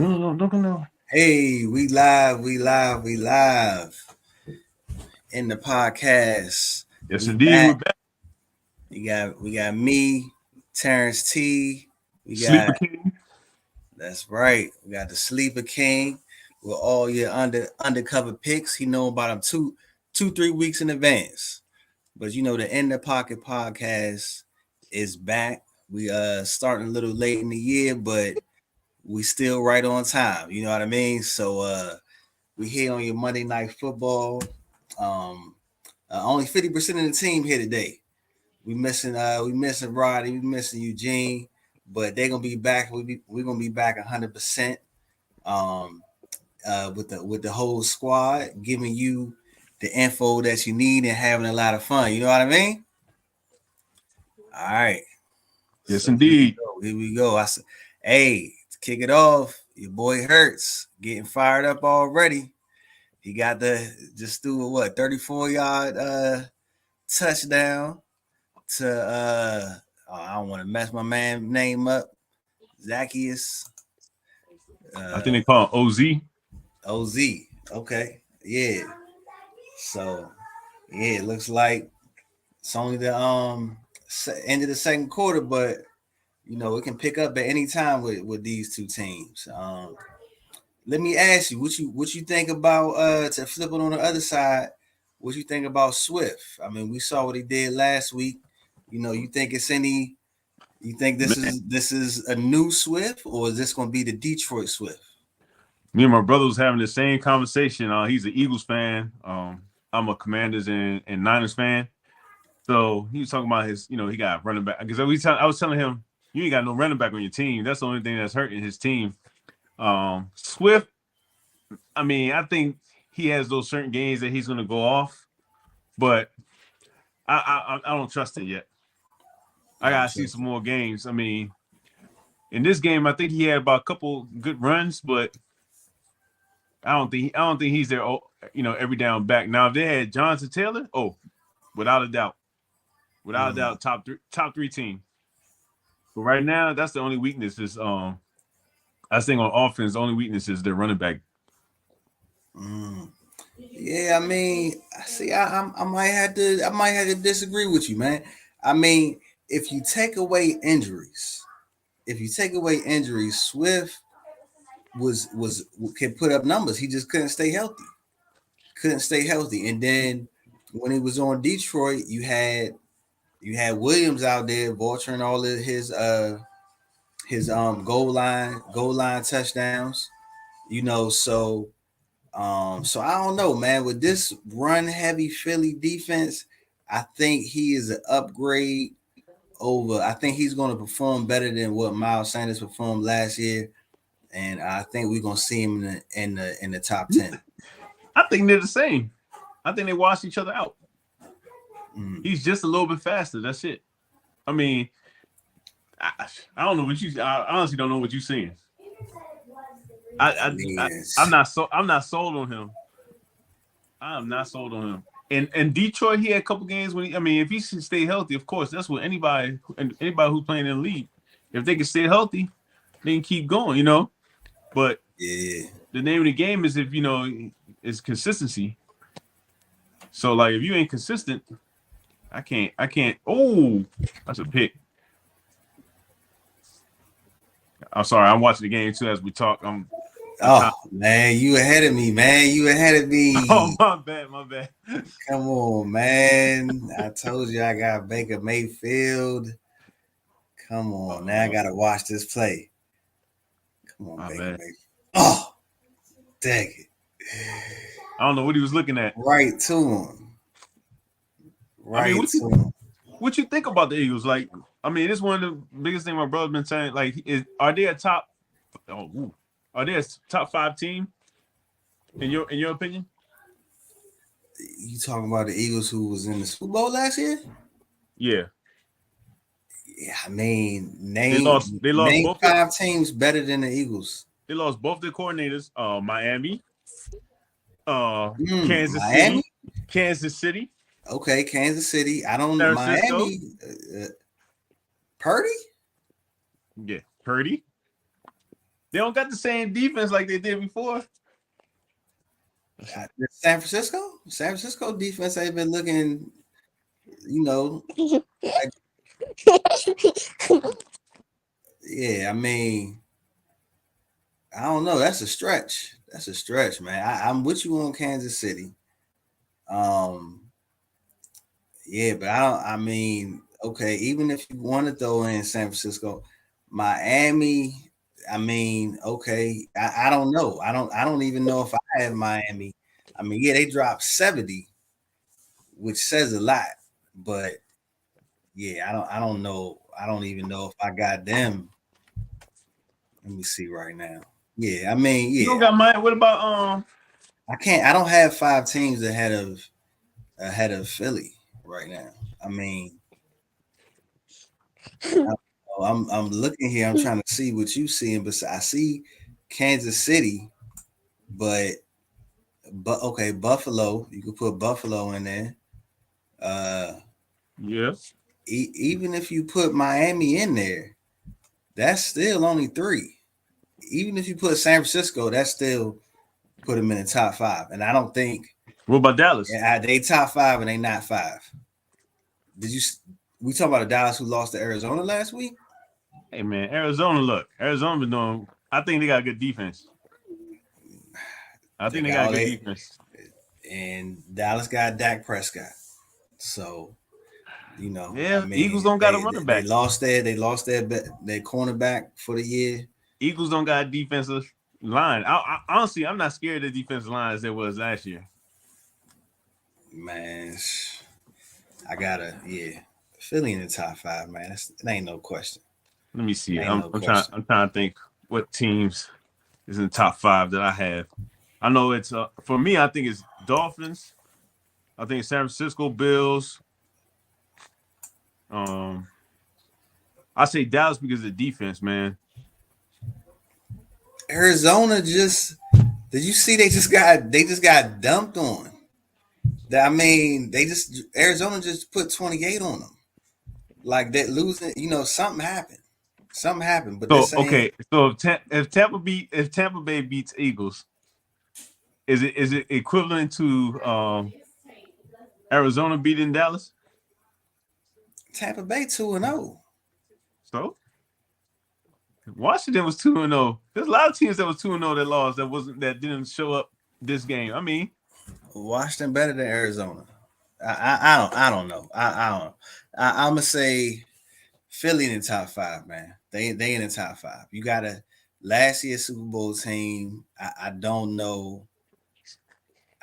No. Hey, we live in the podcast. Yes, We indeed. We're back. back. We got me, Terrence T. We Sleeper got King. that's right. We got the Sleeper King with all your undercover picks. He know about them 3 weeks in advance. But the In the Pocket podcast is back. We starting a little late in the year, but we still right on time. You know what I mean? So we here on your Monday Night Football. Um, only 50% of the team here today. We missing Roddy, we missing Eugene, but they're gonna be back. We're gonna be back 100%. Um, with the whole squad, giving you the info that you need and having a lot of fun. You know what I mean? All right. Yes, So here we indeed. go. Here we go. I said, hey, to kick it off, your boy Hurts getting fired up already. He got the just threw a 34-yard touchdown to I don't want to mess my man name up. Zacchaeus I think uh they call it OZ. OZ. Okay. Yeah. So yeah, it looks like it's only the end of the second quarter, but it can pick up at any time with these two teams. Let me ask you, what you think about to flip it on the other side? What you think about Swift? I mean, we saw what he did last week. You think it's any? You think this Man, is a new Swift, or is this going to be the Detroit Swift? me and my brother was having the same conversation. He's an Eagles fan. I'm a Commanders and Niners fan. So he was talking about his, he got running back. Because I was telling him, you ain't got no running back on your team. That's the only thing that's hurting his team. Swift, I mean, I think he has those certain games that he's going to go off, but I don't trust it yet. I I don't gotta see trust some it. more games. I mean, in this game, I think he had about a couple good runs, but I don't think he's there. Every down back. Now, if they had Jonathan Taylor, without a doubt, Mm, top three team. But right now, that's the only weakness. Is I think on offense, the only weakness is their running back. mm. Yeah, I mean, see, I might have to disagree with you, man. I mean, if you take away injuries, Swift was can put up numbers. He just couldn't stay healthy. And then when he was on Detroit, you had Williams out there vulturing all of his goal line touchdowns. So I don't know, man. With this run heavy Philly defense, I think he is an upgrade over. I think he's going to perform better than what Miles Sanders performed last year, and I think we're going to see him in the top 10. I think they're the same. I think they wash each other out. Mm. He's just a little bit faster. That's it. I mean, I, I don't know what you. I honestly don't know what you're seeing. I'm Yes. not sold on him. I'm not sold on him. And Detroit, he had a couple games when if he should stay healthy, of course, that's what anybody who's playing in the league, if they can stay healthy, they can keep going. But Yeah. the name of the game is if is consistency. So like if you ain't consistent, I can't. Oh, that's a pick. I'm sorry, I'm watching the game too as we talk. My time. Oh man, you ahead of me, man. You ahead of Oh, me. my bad. Come on, man. I told you I got Baker Mayfield. Come on, now I Oh, gotta watch this play. Come on, my Baker bad. Mayfield. Oh, dang it. I don't know what he was looking at. Right to him. I mean, Right to him. what you think about the Eagles? Like, it's one of the biggest things my brother's been saying. Like, are they a top? Oh, ooh, are they a top five team in your opinion? You talking about the Eagles who was in the Super Bowl last year? Yeah, Yeah, I mean, they name lost. They lost name both their. five teams better than the Eagles. They lost both their coordinators. Miami, Kansas Miami. City, Kansas City, Okay, Kansas City. I don't San Francisco. Miami. Purdy. Yeah, Purdy. They don't got the same defense like they did before. San Francisco defense ain't been looking, like, yeah. I mean, I don't know. That's a stretch. That's a stretch, man. I'm with you on Kansas City. Yeah, but I mean, okay, even if you want to throw in San Francisco, Miami, I mean, okay, I don't know. I don't even know if I have Miami. I mean, yeah, they dropped 70, which says a lot, but yeah, I don't know. I don't even know if I got them. Let me see right now. Yeah, I mean, You don't yeah, got mine. What about I don't have 5 teams ahead of Philly right now. I mean, I'm looking here. I'm trying to see what you seeing, but I see Kansas City, but okay, Buffalo. You could put Buffalo in there. Yeah. Even if you put Miami in there, that's still only 3. Even if you put San Francisco, that's still put them in the top 5. And I don't think What about Dallas? they top 5 and they not 5. Did you? We talk about the Dallas who lost to Arizona last week. Hey man, Arizona been doing. I think they got a good defense. I think they got a good defense. And Dallas got Dak Prescott. So, Yeah, I mean, Eagles don't got a running back. They lost their cornerback for the year. Eagles don't got a defensive line. Honestly, I'm not scared of the defensive line as there was last year. Man, I gotta Philly in the top 5, man. It ain't no question. Let me see. I'm trying to think what teams is in the top 5 that I have. I know it's for me. I think it's Dolphins. I think it's San Francisco Bills. I say Dallas because of the defense, man. Arizona did you see they just got dumped on? I mean, Arizona just put 28 on them. Like that losing, something happened. Something happened, but So okay, so if Tampa Bay beats Eagles, is it equivalent to Arizona beating Dallas? Tampa Bay 2-0. So Washington was 2-0. There's a lot of teams that was 2-0 that lost that didn't show up this game. I mean, Washington better than Arizona. I don't know. I don't know. I'm gonna say Philly in the top 5, man. They in the top 5. You got a last year's Super Bowl team. I don't know.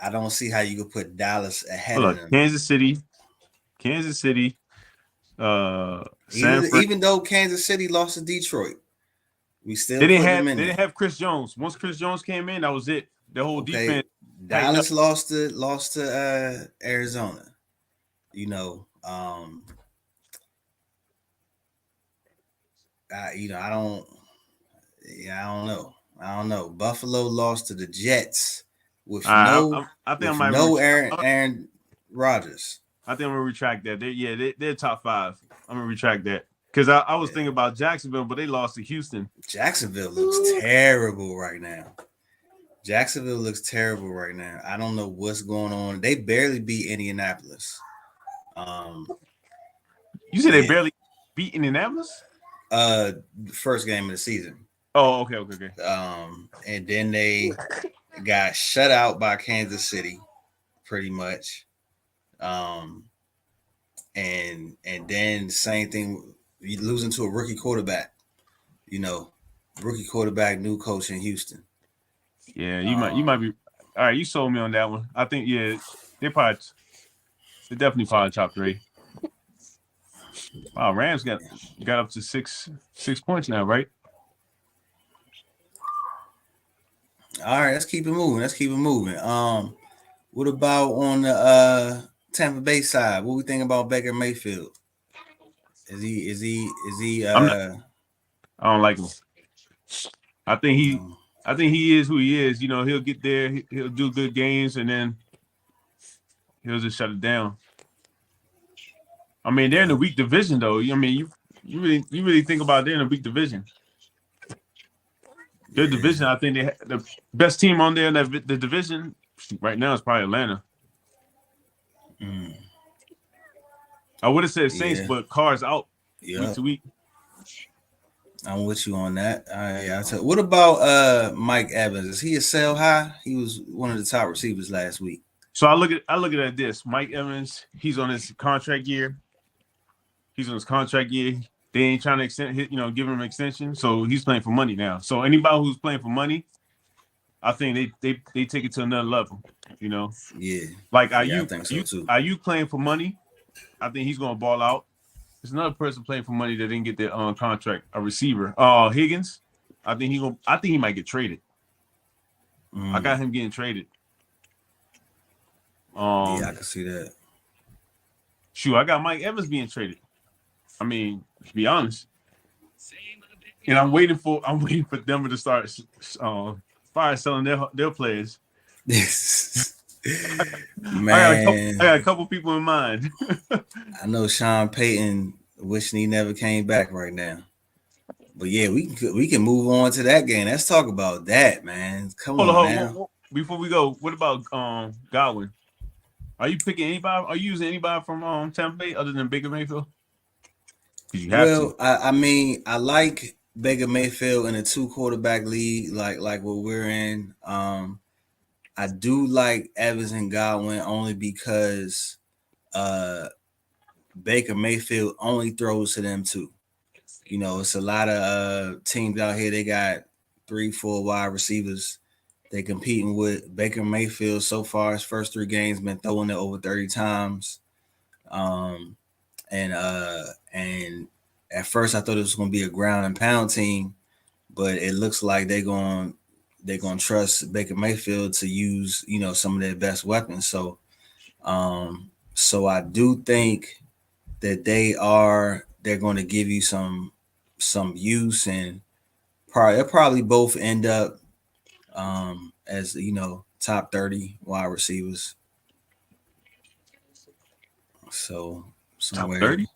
I don't see how you could put Dallas ahead of them. Kansas City. Even though Kansas City lost to Detroit, we still they them in they there. didn't have Chris Jones. Once Chris Jones came in, that was it. The whole defense. Dallas lost to Arizona. I don't know. Buffalo lost to the Jets with no Aaron Rodgers. I think I'm gonna retract that. They're top 5. I'm gonna retract that because I was thinking about Jacksonville, but they lost to Houston. Jacksonville looks terrible right now. I don't know what's going on. They barely beat Indianapolis. You said they barely beat Indianapolis? First game of the season. Oh, okay. And then they got shut out by Kansas City, pretty much. And then same thing, you losing to a rookie quarterback. Rookie quarterback, new coach in Houston. Yeah, you might be all right. You sold me on that one. I think they're definitely probably top 3. Wow, Rams got up to 6 points now, right? All right, let's keep it moving. What about on the Tampa Bay side? What we think about Baker Mayfield? Is he I don't like him. I think he is who he is. He'll get there, he'll do good games, and then he'll just shut it down. I mean, they're in a weak division, though. I mean, you really think about they're in a weak division. Their division, I think the best team on there in the division right now is probably Atlanta. I would have said Saints, Yeah. but Carr's out week Yeah. to week. I'm with you on that. What about Mike Evans? Is he a sell high? He was one of the top receivers last week. So I look at it this. Mike Evans, he's on his contract year. He's on his contract year. They ain't trying to give him an extension. So he's playing for money now. So anybody who's playing for money, I think they take it to another level. Yeah. Like I think so too. Are you playing for money? I think he's gonna ball out. There's another person playing for money that didn't get their contract, a receiver. Higgins. I think he might get traded. I got him getting traded. Yeah, I can see that. Shoot, I got Mike Evans being traded. I mean, to be honest. And I'm waiting for Denver to start fire selling their players. Man, I got a couple people in mind. I know Sean Payton wishing he never came back right now. But yeah, we can move on to that game. Let's talk about that, man. Come on now. Before we go, what about Godwin? Are you picking anybody? Are you using anybody from Tampa Bay other than Baker Mayfield? You have to. I mean, I like Baker Mayfield in a 2-quarterback league, like what we're in. I do like Evans and Godwin only because Baker Mayfield only throws to them too. It's a lot of teams out here. They got 3-4 wide receivers they competing with. Baker Mayfield so far his first 3 games been throwing it over 30 times. And at first I thought it was going to be a ground and pound team, but it looks like they're going to trust Baker Mayfield to use, some of their best weapons. So I do think that they're going to give you some use, and they'll probably both end up as top 30 wide receivers. So somewhere. Top 30?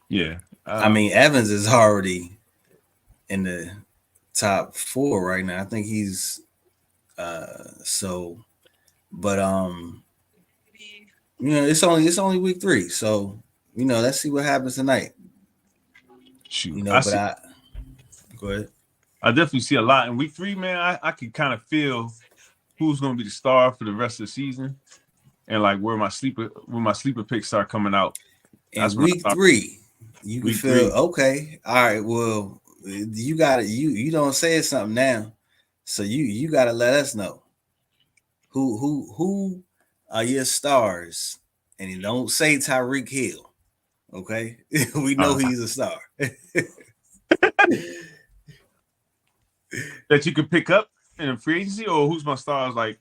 Yeah. I mean, Evans is already in the top 4 right now. I think he's it's only week 3, so let's see what happens tonight. Shoot, go ahead. I definitely see a lot in week 3, man. I can kind of feel who's going to be the star for the rest of the season, and like where my sleeper picks start coming out. In week 3, you can feel okay. All right, well, you got it. You don't say something now, so you got to let us know who are your stars, and you don't say Tyreek Hill. Okay, we know he's a star that you could pick up in a free agency, or who's my stars like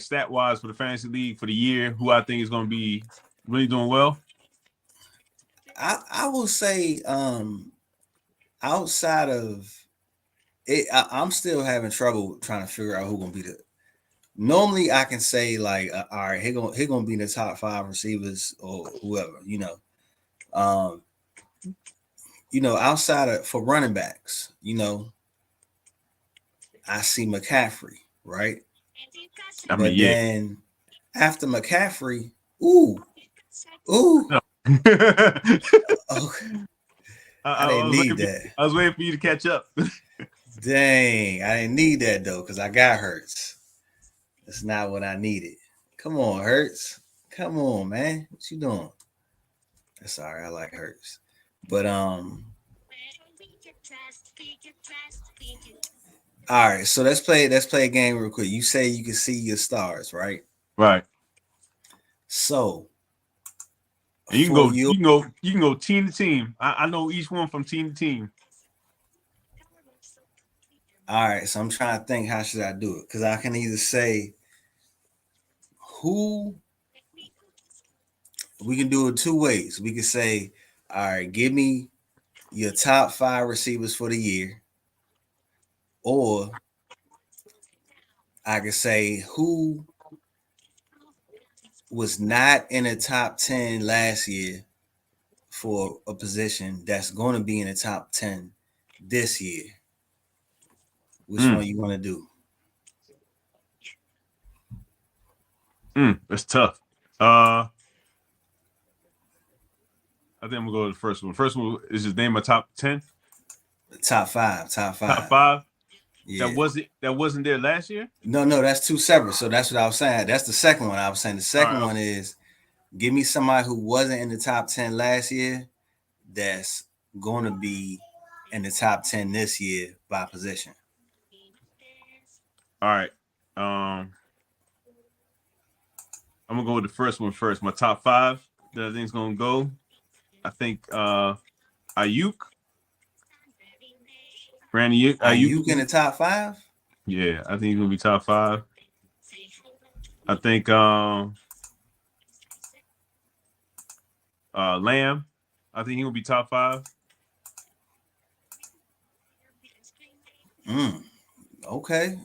stat wise for the fantasy league for the year, who I think is going to be really doing well. I will say outside of it, I'm still having trouble trying to figure out who's going to be the. Normally, I can say like, all right, he gonna be in the top 5 receivers or whoever, outside of for running backs, I see McCaffrey, right? Then after McCaffrey, ooh. No. I didn't need that. I was waiting for you to catch up. Dang, I didn't need that though, because I got Hurts. That's not what I needed. Come on, Hurts. Come on, man. What you doing? That's all right. I like Hurts. But all right, so let's play a game real quick. You say you can see your stars, right? Right. So and you can go team to team. I know each one from team to team. All right, so I'm trying to think, how should I do it? Because I can either say who. We can do it 2 ways. We can say, all right, give me your top 5 receivers for the year. Or I could say who was not in the top 10 last year for a position that's going to be in the top 10 this year. Which one you want to do? That's tough. I think I'm gonna go to the first one. First one is just name my top 10. Top five. Top five. Yeah. That wasn't there last year. No, that's two separate. So that's what I was saying. That's the second one. I was saying the second one is give me somebody who wasn't in the top 10 last year that's going to be in the top 10 this year by position. All right. I'm gonna go with the first one first. My top five that I think is gonna go. I think Ayuk. Brandon Ayuk in the top five? Yeah, I think he's gonna be top five. I think Lamb. I think he's gonna be top five. Okay.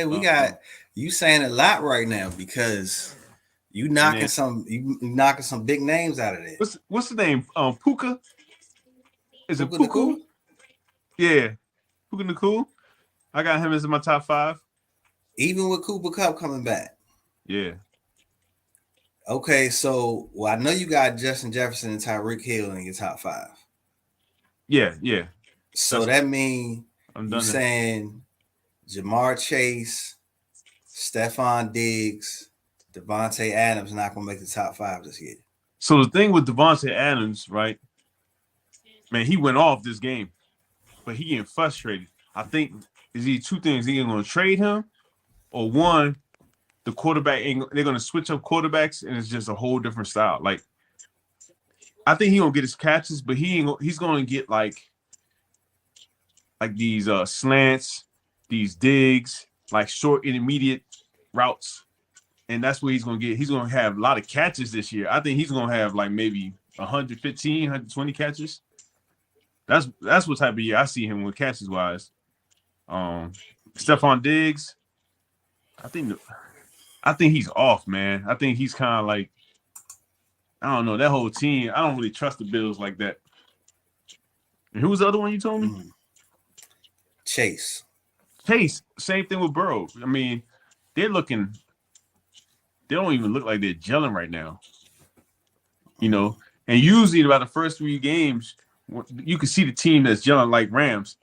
We got you saying a lot right now because you knocking some big names out of there. What's the name? Puka? Is it Puka? Puka? Yeah. Puka Nakul. I got him as my top five. Even with Cooper Kupp coming back. Yeah. Okay, so I know you got Justin Jefferson and Tyreek Hill in your top five. Yeah. So that means you're saying Jamar Chase, Stephon Diggs, Devontae Adams not gonna make the top five this year. So the thing with Devontae Adams, right? Man, he went off this game, but he getting frustrated. I think is he two things. Either going to trade him, or one, the quarterback they're going to switch up quarterbacks, and it's just a whole different style. Like, I think he gonna get his catches, but he's going to get like these slants, these digs, like short intermediate routes, and that's what he's going to get. He's going to have a lot of catches this year. I think he's going to have like maybe 115, 120 catches. That's what type of year I see him with catches wise. Stephon Diggs, I think he's off, man. I think he's kind of like, I don't know, that whole team. I don't really trust the Bills like that. And who was the other one you told me? Chase, same thing with Burrow. I mean, they don't even look like they're gelling right now. You know, and usually about the first 3 games, you can see the team that's gelling like Rams.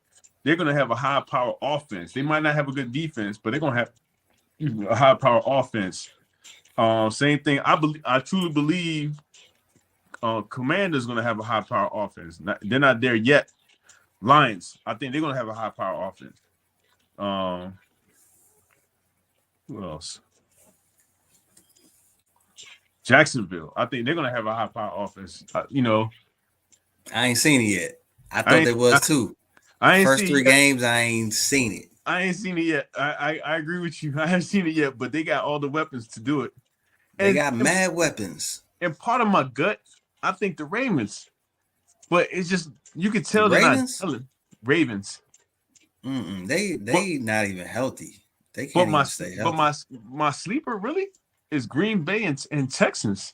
They're going to have a high-power offense. They might not have a good defense, but they're going to have a high-power offense. Same thing. I truly believe Commanders going to have a high-power offense. They're not there yet. Lions, I think they're going to have a high-power offense. Who else? Jacksonville, I think they're going to have a high-power offense. I ain't seen it yet. I thought there was too. First 3 games, I ain't seen it. I ain't seen it yet. I agree with you. I haven't seen it yet, but they got all the weapons to do it. They got mad weapons. And part of my gut, I think the Ravens. But it's just, you can tell they're not telling. Ravens. They not even healthy. They can't even stay healthy. But my sleeper really is Green Bay and Texans.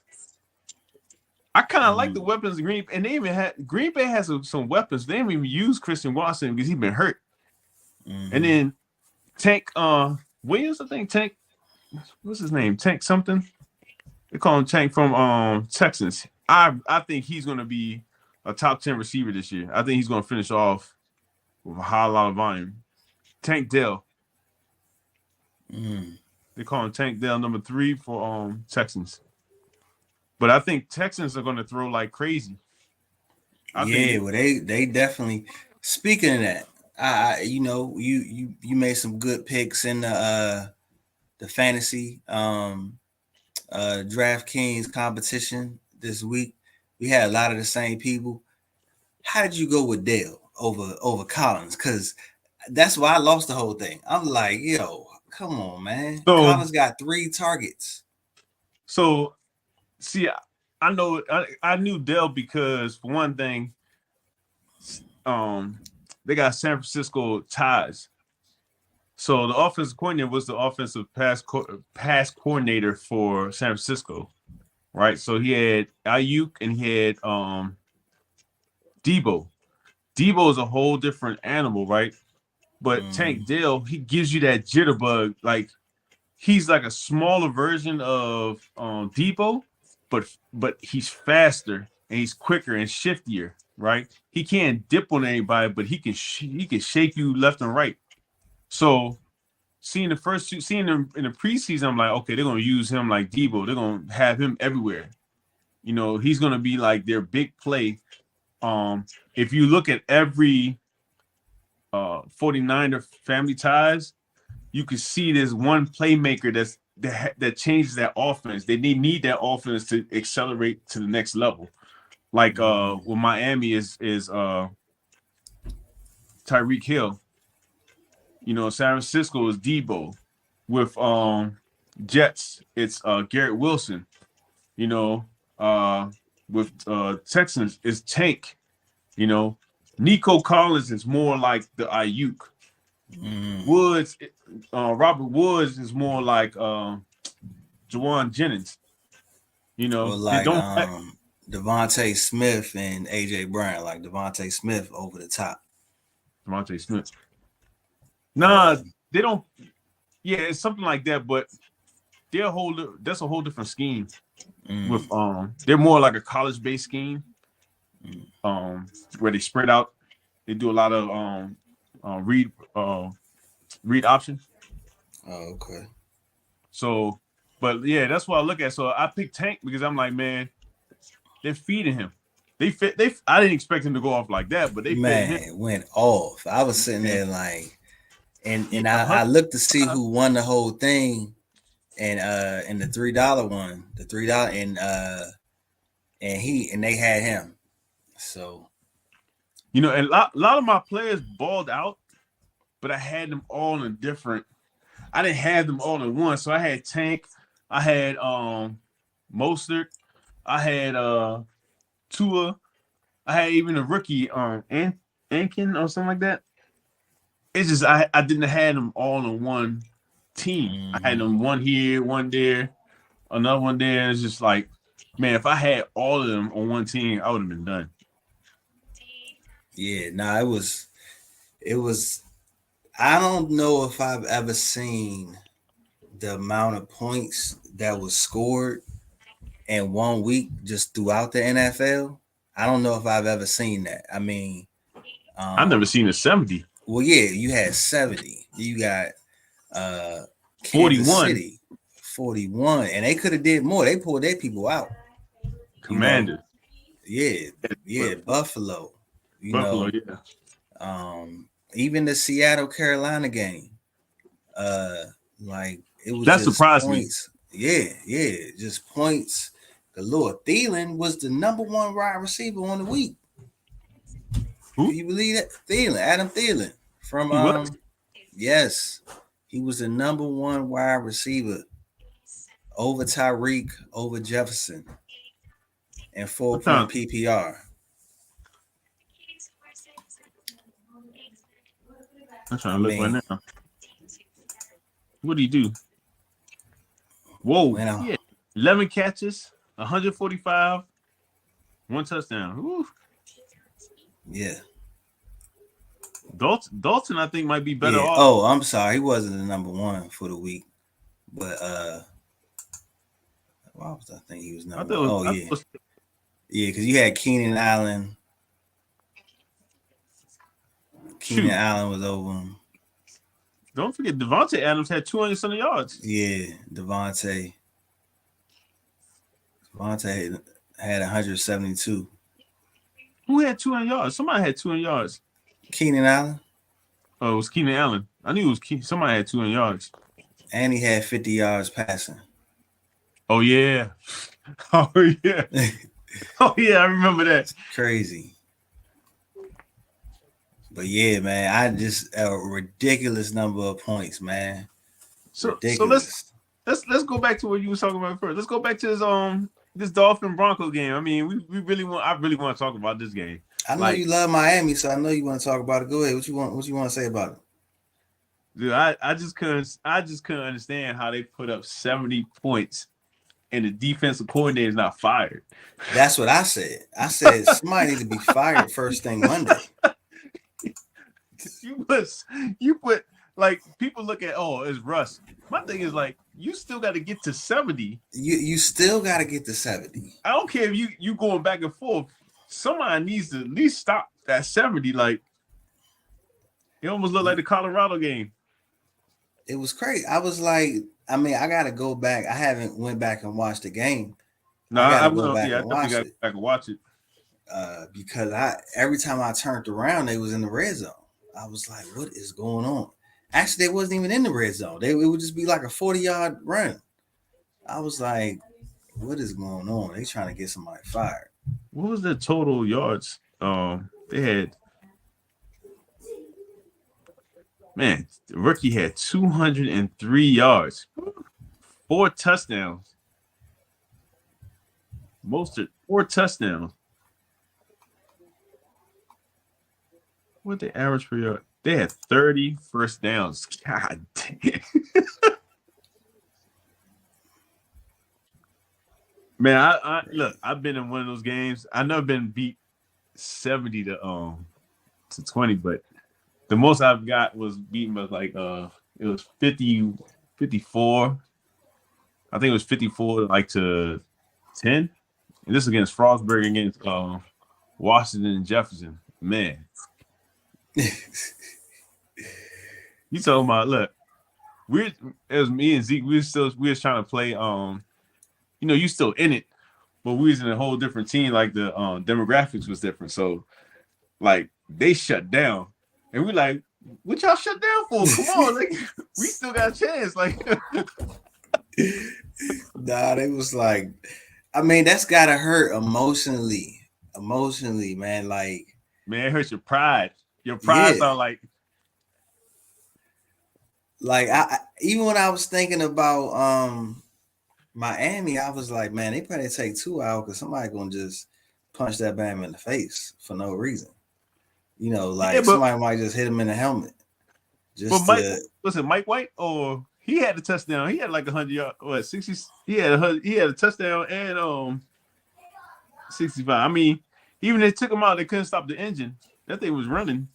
I kind of like the weapons Green Bay has some weapons. They didn't even use Christian Watson because he's been hurt. And then Tank Williams, I think Tank. What's his name? Tank something. They call him Tank from Texans. I think he's going to be a top 10 receiver this year. I think he's going to finish off with a high lot of volume. Tank Dell. They call him Tank Dell, number 3 for Texans. But I think Texans are going to throw like crazy. They definitely. Speaking of that, you made some good picks in the fantasy DraftKings competition this week. We had a lot of the same people. How did you go with Dale over Collins? Because that's why I lost the whole thing. I'm like, yo, come on, man. So, Collins got 3 targets. So, see, I know I knew Dell because, for one thing, they got San Francisco ties. So the offensive coordinator was the offensive pass coordinator for San Francisco, right? So he had Ayuk and he had Debo. Debo is a whole different animal, right? But Tank Dell, he gives you that jitterbug. Like he's like a smaller version of Debo, but he's faster and he's quicker and shiftier. Right? He can't dip on anybody, but he can shake you left and right. So seeing seeing him in the preseason, I'm like, okay, they're gonna use him like Debo. They're gonna have him everywhere. You know, he's gonna be like their big play. If you look at every 49er family ties, you can see there's one playmaker that changes that offense. They need that offense to accelerate to the next level. Like with Miami is Tyreek Hill. You know, San Francisco is Debo. With Jets, it's Garrett Wilson. You know, with Texans, it's Tank. You know, Nico Collins is more like the Ayuk. Woods, Robert Woods is more like Jawan Jennings. You know, or like Devontae Smith and AJ Brown, like Devontae Smith over the top. Devontae Smith. Nah, they don't. Yeah, it's something like that, but that's a whole different scheme. With they're more like a college-based scheme. Where they spread out. They do a lot of read option. Oh, okay. So, but yeah, that's what I look at. So I picked Tank because I'm like, man, they're feeding him. I didn't expect him to go off like that, but they fed him. Went off. I was sitting there like, and I looked to see who won the whole thing, and the $3 one, the $3, and they had him. So, you know, and a lot of my players balled out, but I had them all in different. I didn't have them all in one, so I had Tank, I had Mostert, I had Tua, I had even a rookie Ankin or something like that. It's just I didn't have them all in one team. I had them one here, one there, another one there. It's just like, man, if I had all of them on one team, I would have been done. Yeah, it was. I don't know if I've ever seen the amount of points that was scored in 1 week just throughout the NFL. I don't know if I've ever seen that. I mean, I've never seen a 70. Well, yeah, you had 70. You got 41. City, 41, and they could have did more. They pulled their people out. Commander. Yeah, Buffalo. Buffalo, yeah. Even the Seattle Carolina game, like it was that just surprised points. Me. Yeah, just points galore. Thielen was the number one wide receiver on the week. Who? Do you believe that? Adam Thielen from yes, he was the number one wide receiver over Tyreek, over Jefferson, and 4-point PPR. I'm trying to look right now. What do you do? Whoa, yeah. 11 catches, 145, 1 touchdown. Ooh. Yeah. Dalton, I think, might be better off. Oh, I'm sorry. He wasn't the number one for the week. But why was I think he was number one? Yeah, because you had Keenan Allen. Keenan Allen was over him. Don't forget, Devontae Adams had 200 yards. Yeah, Devontae had 172. Who had 200 yards? Somebody had 200 yards. Keenan Allen. Oh, it was Keenan Allen. I knew it was somebody had 200 yards. And he had 50 yards passing. Oh, yeah. Oh, yeah. Oh, yeah, I remember that. It's crazy. But yeah, man, I just a ridiculous number of points, man. So let's go back to what you were talking about first. Let's go back to this Dolphin Broncos game. I mean, I really want to talk about this game. I know you love Miami, so I know you want to talk about it. Go ahead. What you want to say about it? Dude, I just couldn't understand how they put up 70 points and the defensive coordinator is not fired. That's what I said. I said somebody needs to be fired first thing Monday. you put like people look at it's Russ. My thing is like you still got to get to 70. You still got to get to 70. I don't care if you going back and forth. Somebody needs to at least stop that 70. Like it almost looked like the Colorado game. It was crazy. I was like, I mean, I got to go back. I haven't went back and watched the game. No, I got I to go will. back Yeah, I and definitely watch got to it. go back and watch it. Because every time I turned around, they was in the red zone. I was like, what is going on? Actually, they wasn't even in the red zone. It would just be like a 40-yard run. I was like, what is going on? They trying to get somebody fired. What was the total yards? They had the rookie had 203 yards, 4 touchdowns. Mostert 4 touchdowns. What the average per yard? They had 30 first downs. God damn. Man, I look, I've been in one of those games. I've never been beat 70 to 20, but the most I've got was beaten by like it was 50, 54. I think it was 54 like to 10. And this against Frostburg against Washington and Jefferson. Man. You talking about look, it was me and Zeke, we was trying to play you still in it, but we was in a whole different team, like the demographics was different. So like they shut down. And we like, what y'all shut down for? Come on, like we still got a chance. Like Nah, they was like, I mean, that's gotta hurt emotionally. Emotionally, man. Like, man, it hurts your pride. Your pride's all like I even when I was thinking about Miami, I was like, man, they probably take 2 out because somebody gonna just punch that Bam in the face for no reason. You know, like somebody might just hit him in the helmet. But Mike, was it Mike White or he had a touchdown? He had like 100 yards, 60. He had a touchdown and 65. I mean, even they took him out, they couldn't stop the engine. That thing was running.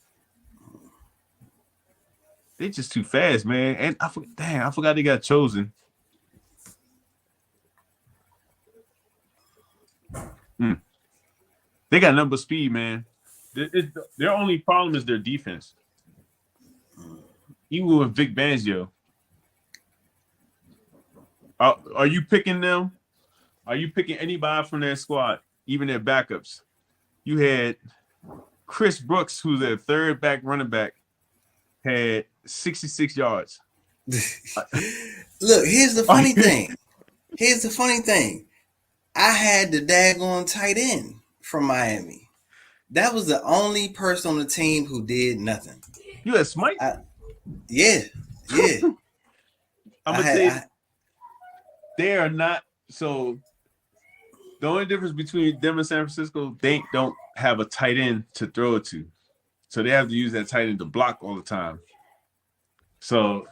They just too fast, man. And I forgot they got chosen. They got number speed, man. Their only problem is their defense. Even with Vic Fangio. Are you picking them? Are you picking anybody from their squad, even their backups? You had Chris Brooks, who's their third back running back, had 66 yards. Look, here's the funny thing. Here's the funny thing. I had the daggone tight end from Miami. That was the only person on the team who did nothing. You had Smite? Yeah. I'm gonna say they are not. So the only difference between them and San Francisco, they don't have a tight end to throw it to. So they have to use that tight end to block all the time. So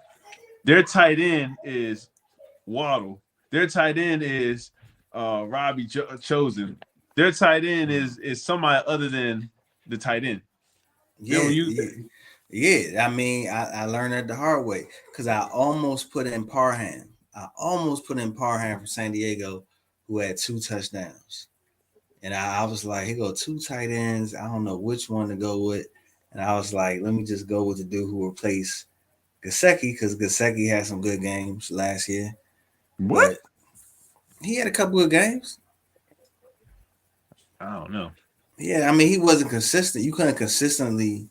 their tight end is Waddle. Their tight end is Robbie Chosen. Their tight end is somebody other than the tight end. Yeah. I mean, I learned that the hard way because I almost put in Parham. From San Diego, who had 2 touchdowns. And I was like, he go 2 tight ends. I don't know which one to go with. And I was like, let me just go with the dude who replaced Gesicki because Gesicki had some good games last year. What? But he had a couple of games. I don't know. Yeah, I mean, he wasn't consistent. You couldn't consistently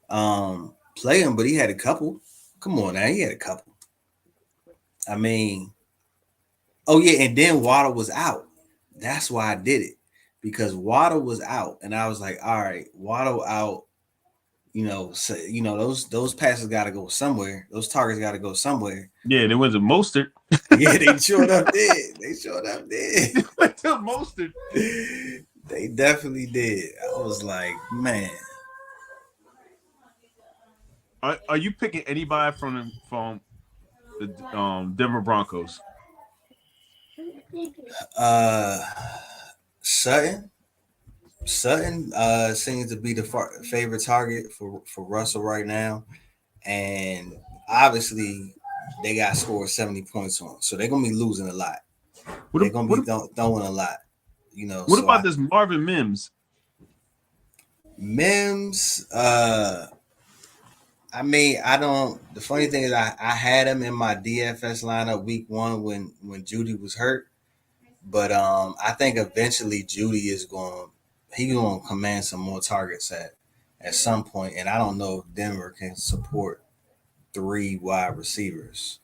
play him, but he had a couple. Come on now, he had a couple. I mean, oh yeah, and then Waddle was out. That's why I did it. Because Waddle was out. And I was like, all right, Waddle out. Those passes got to go somewhere. Those targets got to go somewhere. Yeah, there was a Mostert. Yeah, they showed up did. They went to Mostert. They definitely did. I was like, man. Are you picking anybody from the Denver Broncos? Sutton. Sutton seems to be the favorite target for Russell right now, and obviously they got scored 70 points on, so they're gonna be losing a lot. What They're ab- gonna what be ab- throwing a lot, what So about this Marvin Mims? Mims, I mean, I don't. The funny thing is, I had him in my DFS lineup week one when Judy was hurt, but I think eventually Judy is going to command some more targets at some point, and I don't know if Denver can support three wide receivers,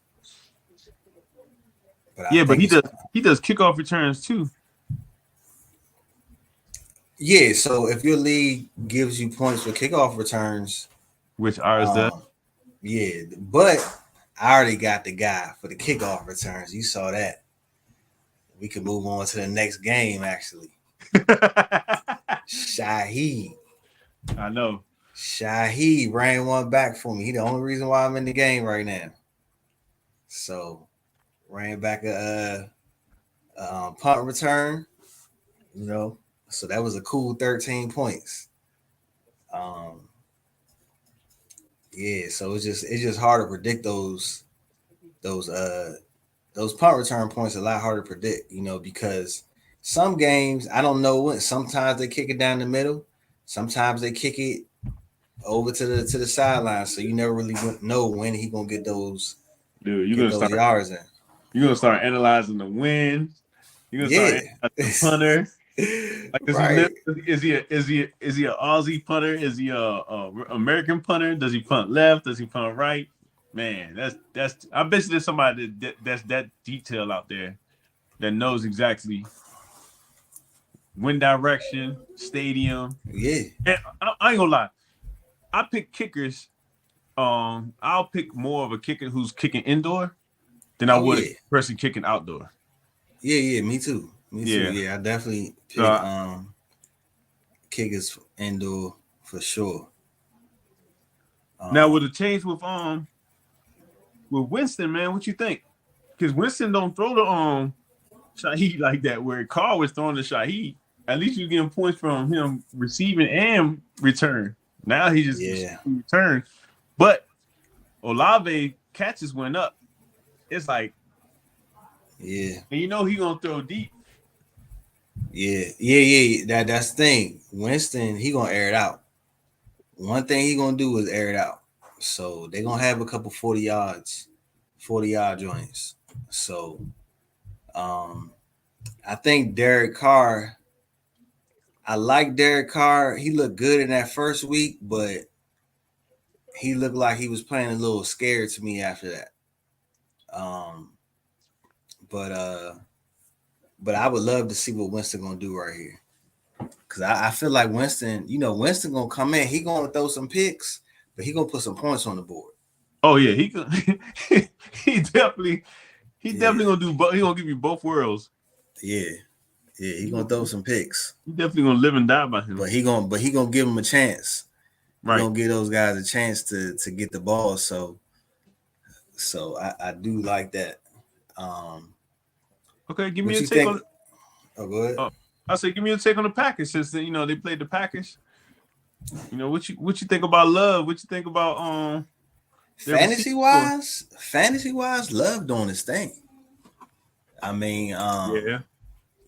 but I Yeah, but think it's he does kickoff returns too. yeah. So if your league gives you points for kickoff returns, Which ours does. um, yeah, but I already got the guy for the kickoff returns. You saw that. We can move on to the next game. Actually, Shaheed. I know. Shaheed ran one back for me. He the only reason why I'm in the game right now. So ran back a punt return. You know, so that was a cool 13 points. Um, yeah, so it's just hard to predict those those punt return points. A lot harder to predict, because some games I don't know when. Sometimes they kick it down the middle. Sometimes they kick it over to the sideline. So you never really know when he gonna Dude, get those yards in. you're gonna start analyzing the wins. You're gonna start Yeah, analyzing the punter. Like, right. is he an Aussie punter? Is he a American punter? Does he punt left? Does he punt right? Man, that's I bet you there's somebody that's that detail out there that knows exactly wind direction, stadium. Yeah, And I ain't gonna lie, I pick kickers. I'll pick more of a kicker who's kicking indoor than I oh would a yeah, person kicking outdoor. yeah. Me too. Me too. Yeah. Yeah, I definitely So pick kickers indoor for sure. now Um, with the change with Winston, man, what you think? Because Winston don't throw the Shaheed like that. Where Carr was throwing the Shaheed, at least you getting points from him receiving and return. Now he just yeah, return, but Olave catches went up. It's like, yeah, and you know he gonna throw deep. yeah. That's the thing. Winston, he gonna air it out. One thing he gonna do is air it out. So they gonna have a couple 40 yards, 40-yard joints. So um, I think Derek Carr. I like Derek Carr. He looked good in that first week, but he looked like he was playing a little scared to me after that. Um, but I would love to see what Winston gonna do right here. Cause I feel like Winston gonna come in. He gonna throw some picks, but he gonna put some points on the board. Oh yeah, he could. he definitely he Yeah, definitely gonna do. He gonna give you both worlds. yeah, yeah. He He, gonna throw some picks, he definitely gonna live and die by him. but he gonna give him a chance. He Right. gonna give those guys a chance to get the ball. So I do like that. Um, Okay, give me what a you take think? on. Oh, go ahead. I say, give me a take on the Packers since they played the Packers. What you think about Love? What you think about their receivers? Fantasy wise, Love doing his thing. I mean, Yeah,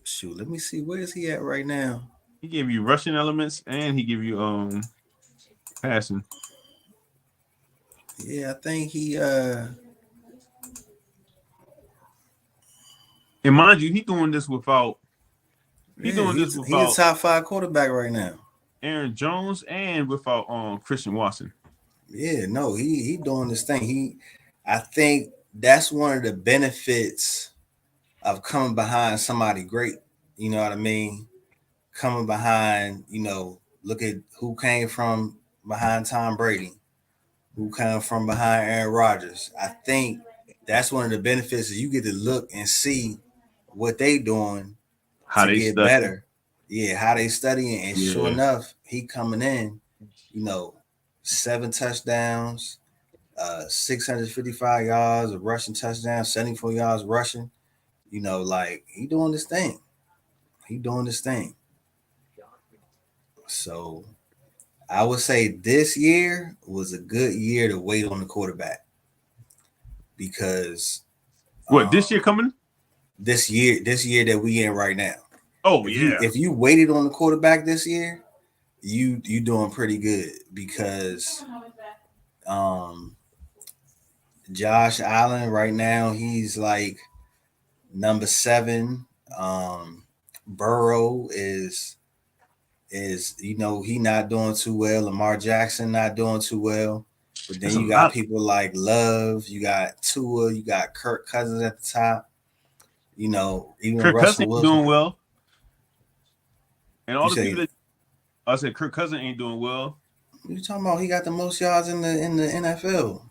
shoot, let me see, where is he at right now? he gave you rushing elements and he give you passing. Yeah, I think And mind you, he yeah, doing this he a without top five quarterback right now. Aaron Jones and without Christian Watson. Yeah, no, he doing this thing. I think that's one of the benefits of coming behind somebody great. You know what I mean? Coming behind, look at who came from behind Tom Brady, who came from behind Aaron Rodgers. I think that's one of the benefits is you get to look and see what they doing How to they get study. better. Yeah, how they studying. And sure Yeah. enough, he coming in, you know, 7 touchdowns, 655 yards of rushing touchdown, 74 yards rushing. Like he doing this thing. He doing this thing. So I would say this year was a good year to wait on the quarterback because What this year coming? this year that we in right now. Oh If you yeah, if you waited on the quarterback this year, you doing pretty good because um Josh Allen right now he's like number 7. Burrow is he not doing too well. Lamar Jackson not doing too well. But then that's a you got lot. people like Love, you got Tua, you got Kirk Cousins at the top. Even Kirk Cousins Russell ain't Wilson. doing well, and You all the people say that I said Kirk Cousins ain't doing well. you talking about? He got the most yards in the NFL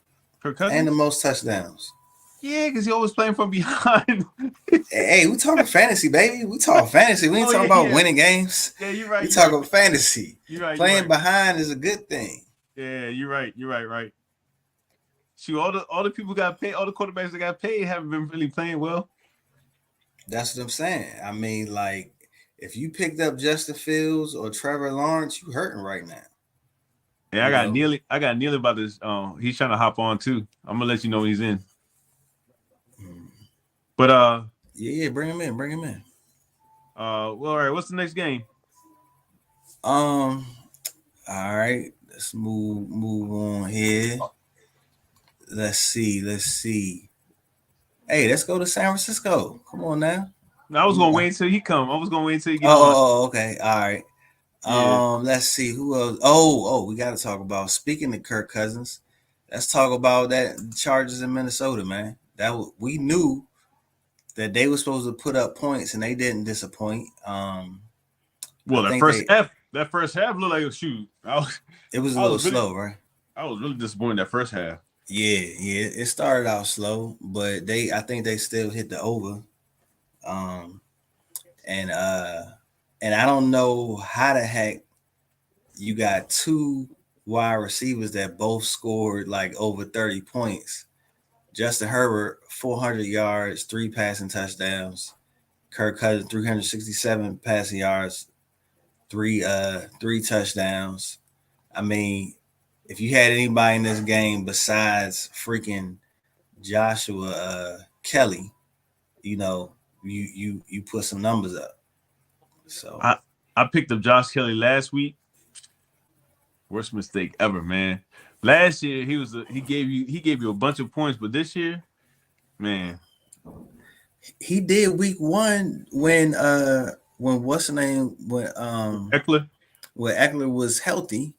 Kirk and the Cousins, most touchdowns. yeah, because he always playing from behind. Hey, we talking fantasy, baby. We talking fantasy. We ain't Oh talking yeah, about yeah, winning games. yeah. You're We right. You're right. talking fantasy. You're right. You're Playing right. behind is a good thing. Yeah, you're right. You're right. Right. Shoot, all the people got paid. All the quarterbacks that got paid haven't been really playing well. That's what I'm saying. I mean, like, if you picked up Justin Fields or Trevor Lawrence, you hurting right now. Yeah, You know. I got Neely about this. He's trying to hop on too. I'm gonna let you know when he's in. Mm. But Yeah, bring him in. Bring him in. well, all right. What's the next game? All right. Let's move on here. Let's see. Hey, let's go to San Francisco. Come on now. No, I was gonna wait until he come. I was gonna wait until he get on. Okay. All right. Yeah. Let's see who else. We got to talk about. Speaking of Kirk Cousins, let's talk about that Chargers in Minnesota, man. We knew that they were supposed to put up points and they didn't disappoint. Well, I that think first half looked like a shoot. it was a I little was really, slow, right? I was really disappointed that first half. Yeah. It started out slow, but I think they still hit the over. Um, and I don't know how the heck you got two wide receivers that both scored like over 30 points. Justin Herbert, 400 yards, 3 passing touchdowns. Kirk Cousins, 367 passing yards, three touchdowns. I mean, if you had anybody in this game besides freaking Joshua Kelly, you put some numbers up. So I picked up Josh Kelly last week. Worst mistake ever, man. Last year he gave you a bunch of points, but this year, man, he did week 1 when what's the name Eckler. when Eckler was healthy,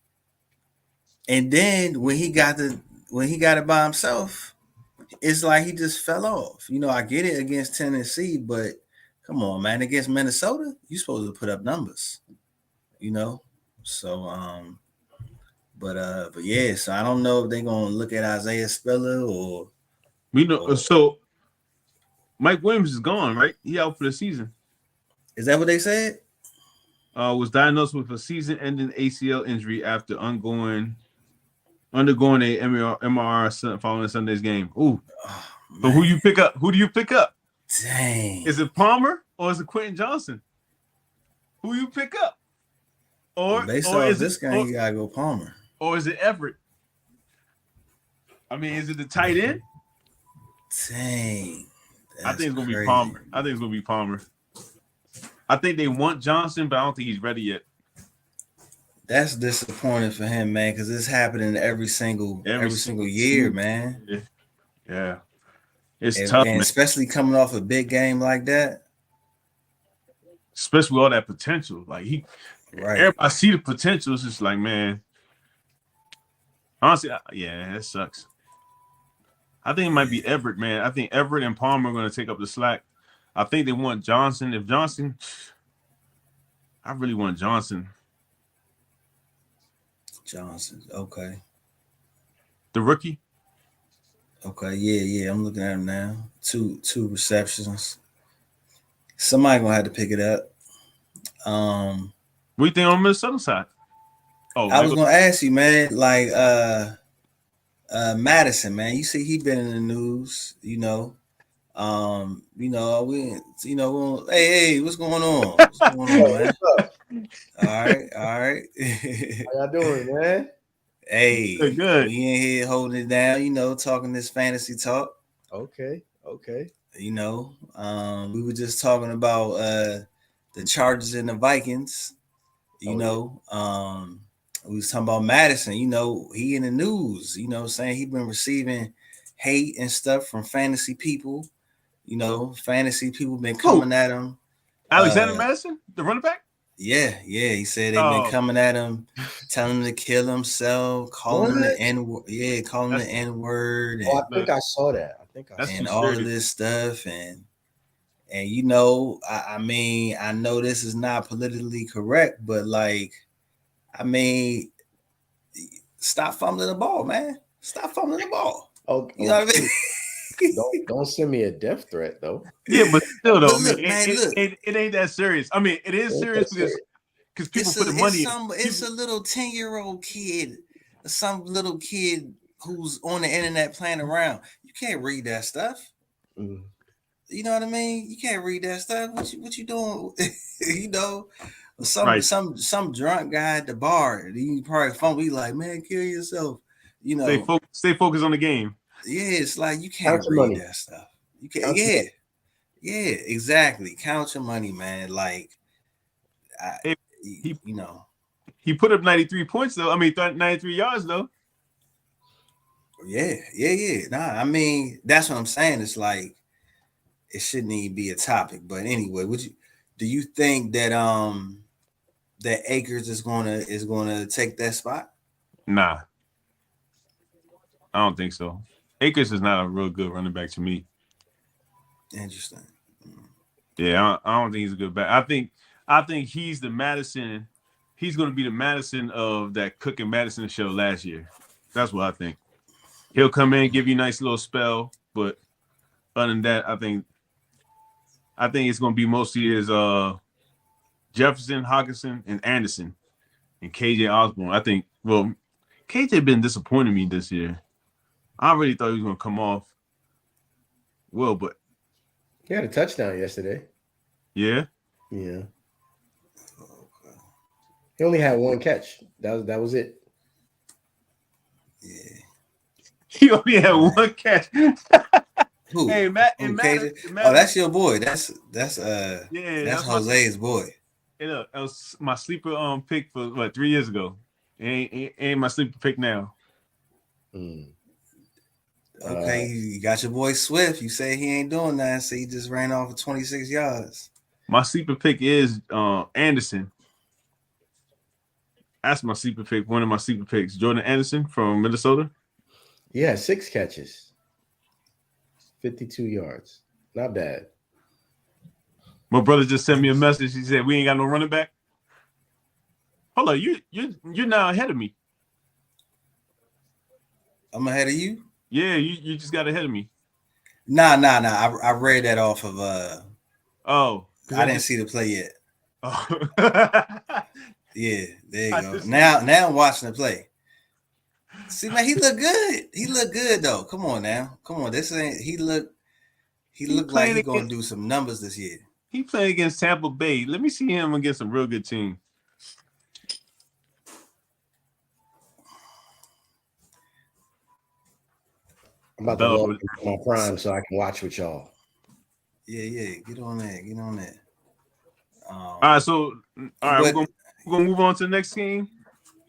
and then when he got it by himself, it's like he just fell off. I get it against Tennessee, but come on, man, against Minnesota, you're supposed to put up numbers. So but yeah, so I don't know if they're gonna look at Isaiah Spiller or So Mike Williams is gone, right? He out for the season. Is that what they said? Was diagnosed with a season-ending ACL injury after undergoing a MRI following Sunday's game. Ooh. So who you pick up? Who do you pick up? Dang. Is it Palmer or is it Quentin Johnson? Who you pick up? Based off this guy, you gotta go Palmer. Or is it Everett? I mean, is it the tight end? Dang. I think it's gonna be Palmer. I think they want Johnson, but I don't think he's ready yet. That's disappointing for him, man, because it's happening every single year, man. Yeah. It's tough, and especially coming off a big game like that. Especially with all that potential. Like I see the potential. It's just like, man. Honestly, yeah, that sucks. I think it might be Everett, man. I think Everett and Palmer are going to take up the slack. I think they want Johnson. I really want Johnson. Okay. The rookie? Okay, yeah. I'm looking at him now. Two receptions. Somebody gonna have to pick it up. What do you think on Minnesota side? I was gonna ask you, man, like Madison, man. You see he been in the news, hey, what's going on? What's going on, man? All right, all right. How y'all doing, man? Hey, Good. we in here holding it down, talking this fantasy talk. Okay. We were just talking about the Chargers and the Vikings. Oh, yeah. We was talking about Madison. He in the news. Saying he been receiving hate and stuff from fantasy people. Fantasy people been Who? coming at him. Alexander Madison, the running back? Yeah. He said they've been coming at him, telling him to kill himself, calling him the N word. Yeah, calling him the N word. Oh, I think I saw that. That's And too all serious. of this stuff. And I mean, I know this is not politically correct, but like, I mean, stop fumbling the ball, man. Stop fumbling the ball. Oh, You know what I mean? don't send me a death threat though. Yeah, but still though, But look, man, look. it ain't that serious. I mean, it is serious because people put the money in. It's a little 10-year-old kid, some little kid who's on the internet playing around. You can't read that stuff. Mm. You know what I mean? You can't read that stuff. What you doing? Right. Some drunk guy at the bar. He probably phone. He like, man, kill yourself. Stay focused on the game. Yeah, it's like you can't Count your read money. that stuff. You can't. Yeah, exactly. Count your money, man. Like, He put up 93 points though. I mean, 93 yards though. Yeah. Nah, I mean, that's what I'm saying. It's like it shouldn't even be a topic. But anyway, do you think that that Akers is gonna take that spot? Nah, I don't think so. Akers is not a real good running back to me. Interesting. Yeah, I don't think he's a good back. I think he's the Madison. He's going to be the Madison of that Cook and Madison show last year. That's what I think. He'll come in, give you a nice little spell, but other than that, I think it's going to be mostly as Jefferson, Hawkinson, and Anderson, and KJ Osborne. I think. Well, KJ been disappointing me this year. I really thought he was going to come off well, but He had a touchdown yesterday. yeah. Yeah. He only had one catch. That was it. Yeah. He only had one catch. Who? Hey, KJ? Oh, that's your boy. That's Jose's boy. That was my sleeper pick for 3 years ago. Ain't my sleeper pick now. Okay, you got your boy Swift. You say he ain't doing that, so he just ran off for 26 yards. My sleeper pick is Anderson. That's my sleeper pick. One of my sleeper picks, Jordan Anderson from Minnesota. Yeah, 6 catches, 52 yards. Not bad. My brother just sent me a message. He said, "We ain't got no running back." Hold on, you're now ahead of me. I'm ahead of you? Yeah, you just got ahead of me. Nah. I read that off of Oh, I didn't see the play yet. Oh. Yeah, there you go. Now I'm watching the play. See, man, he look good. He look good though. Come on now. Come on. This ain't he looked like he's gonna do some numbers this year. He playing against Tampa Bay. Let me see him against a real good team. I'm about to log into my Prime so I can watch with y'all. Yeah. Get on that. All right, we're gonna move on to the next game.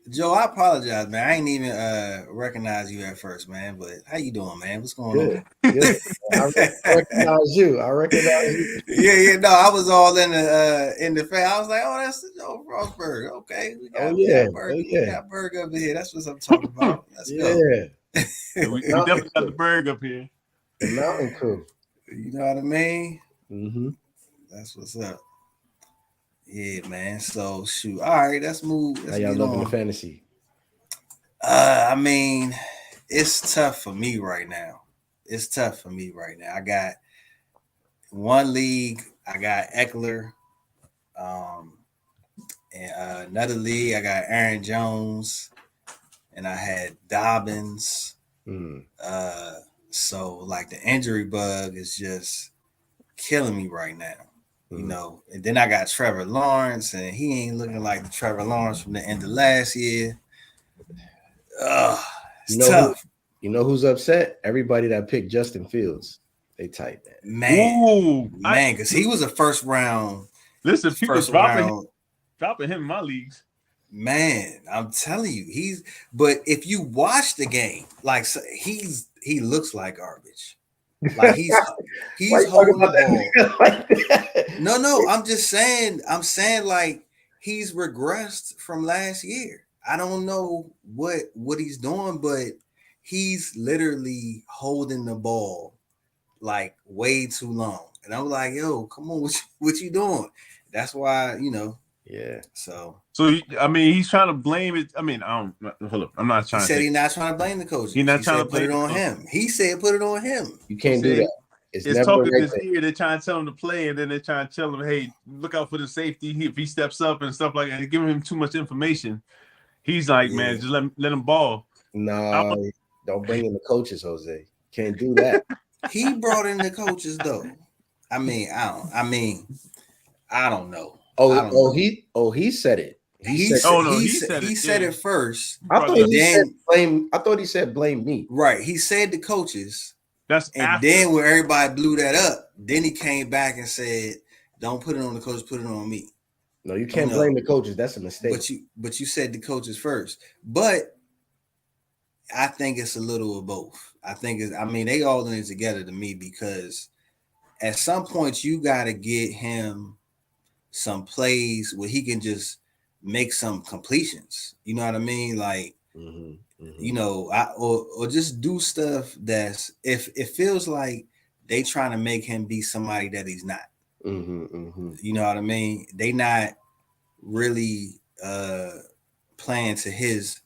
Joe, I apologize, man. I ain't even recognize you at first, man. But how you doing, man? What's going on? Good. I recognize you. Yeah. No, I was all in the fan. I was like, oh, that's Joe Frostberg. Okay, we got Berg up here. That's what I'm talking about. Let's go. We definitely got the Berg up here. The Mountain Crew. You know what I mean? Mm-hmm. That's what's up. Yeah, man. So shoot. All right, let's move. How y'all loving the fantasy? I mean, it's tough for me right now. I got one league. I got Eckler. And another league, I got Aaron Jones, and I had Dobbins. So like the injury bug is just killing me right now. You know, and then I got Trevor Lawrence, and he ain't looking like the Trevor Lawrence from the end of last year. It's tough. You know who's upset? Everybody that picked Justin Fields. They tight, man. Because he was a first round. Listen, people dropping him in my leagues. Man, I'm telling you, but if you watch the game, like he looks like garbage. Like he's holding the ball. Like no, I'm just saying, like he's regressed from last year. I don't know what he's doing, but he's literally holding the ball like way too long. And I'm like, yo, come on, what you doing? That's why, you know. Yeah. So I mean, he's trying to blame it. I mean, I don't hold up. I'm not trying. He said he's not trying to blame the coaches. He's not trying to put it on him. He said put it on him. You can't do that. It's talking this ear. They're trying to tell him to play, and then they're trying to tell him, "Hey, look out for the safety if he steps up and stuff like that." They're giving him too much information. He's like, "Man, just let him ball." No, don't bring in the coaches, Jose. Can't do that. He brought in the coaches though. I mean, I don't know. He said it. He said it first. I thought he said blame me. Right. He said the coaches. And then when everybody blew that up, then he came back and said, "Don't put it on the coaches, put it on me." No, you can't blame the coaches. That's a mistake. But you said the coaches first. But I think it's a little of both. They all in it together to me, because at some point you got to get him some plays where he can just make some completions. You know what I mean? Like, you know, or just do stuff that's, if it feels like they trying to make him be somebody that he's not. You know what I mean? They not really playing to his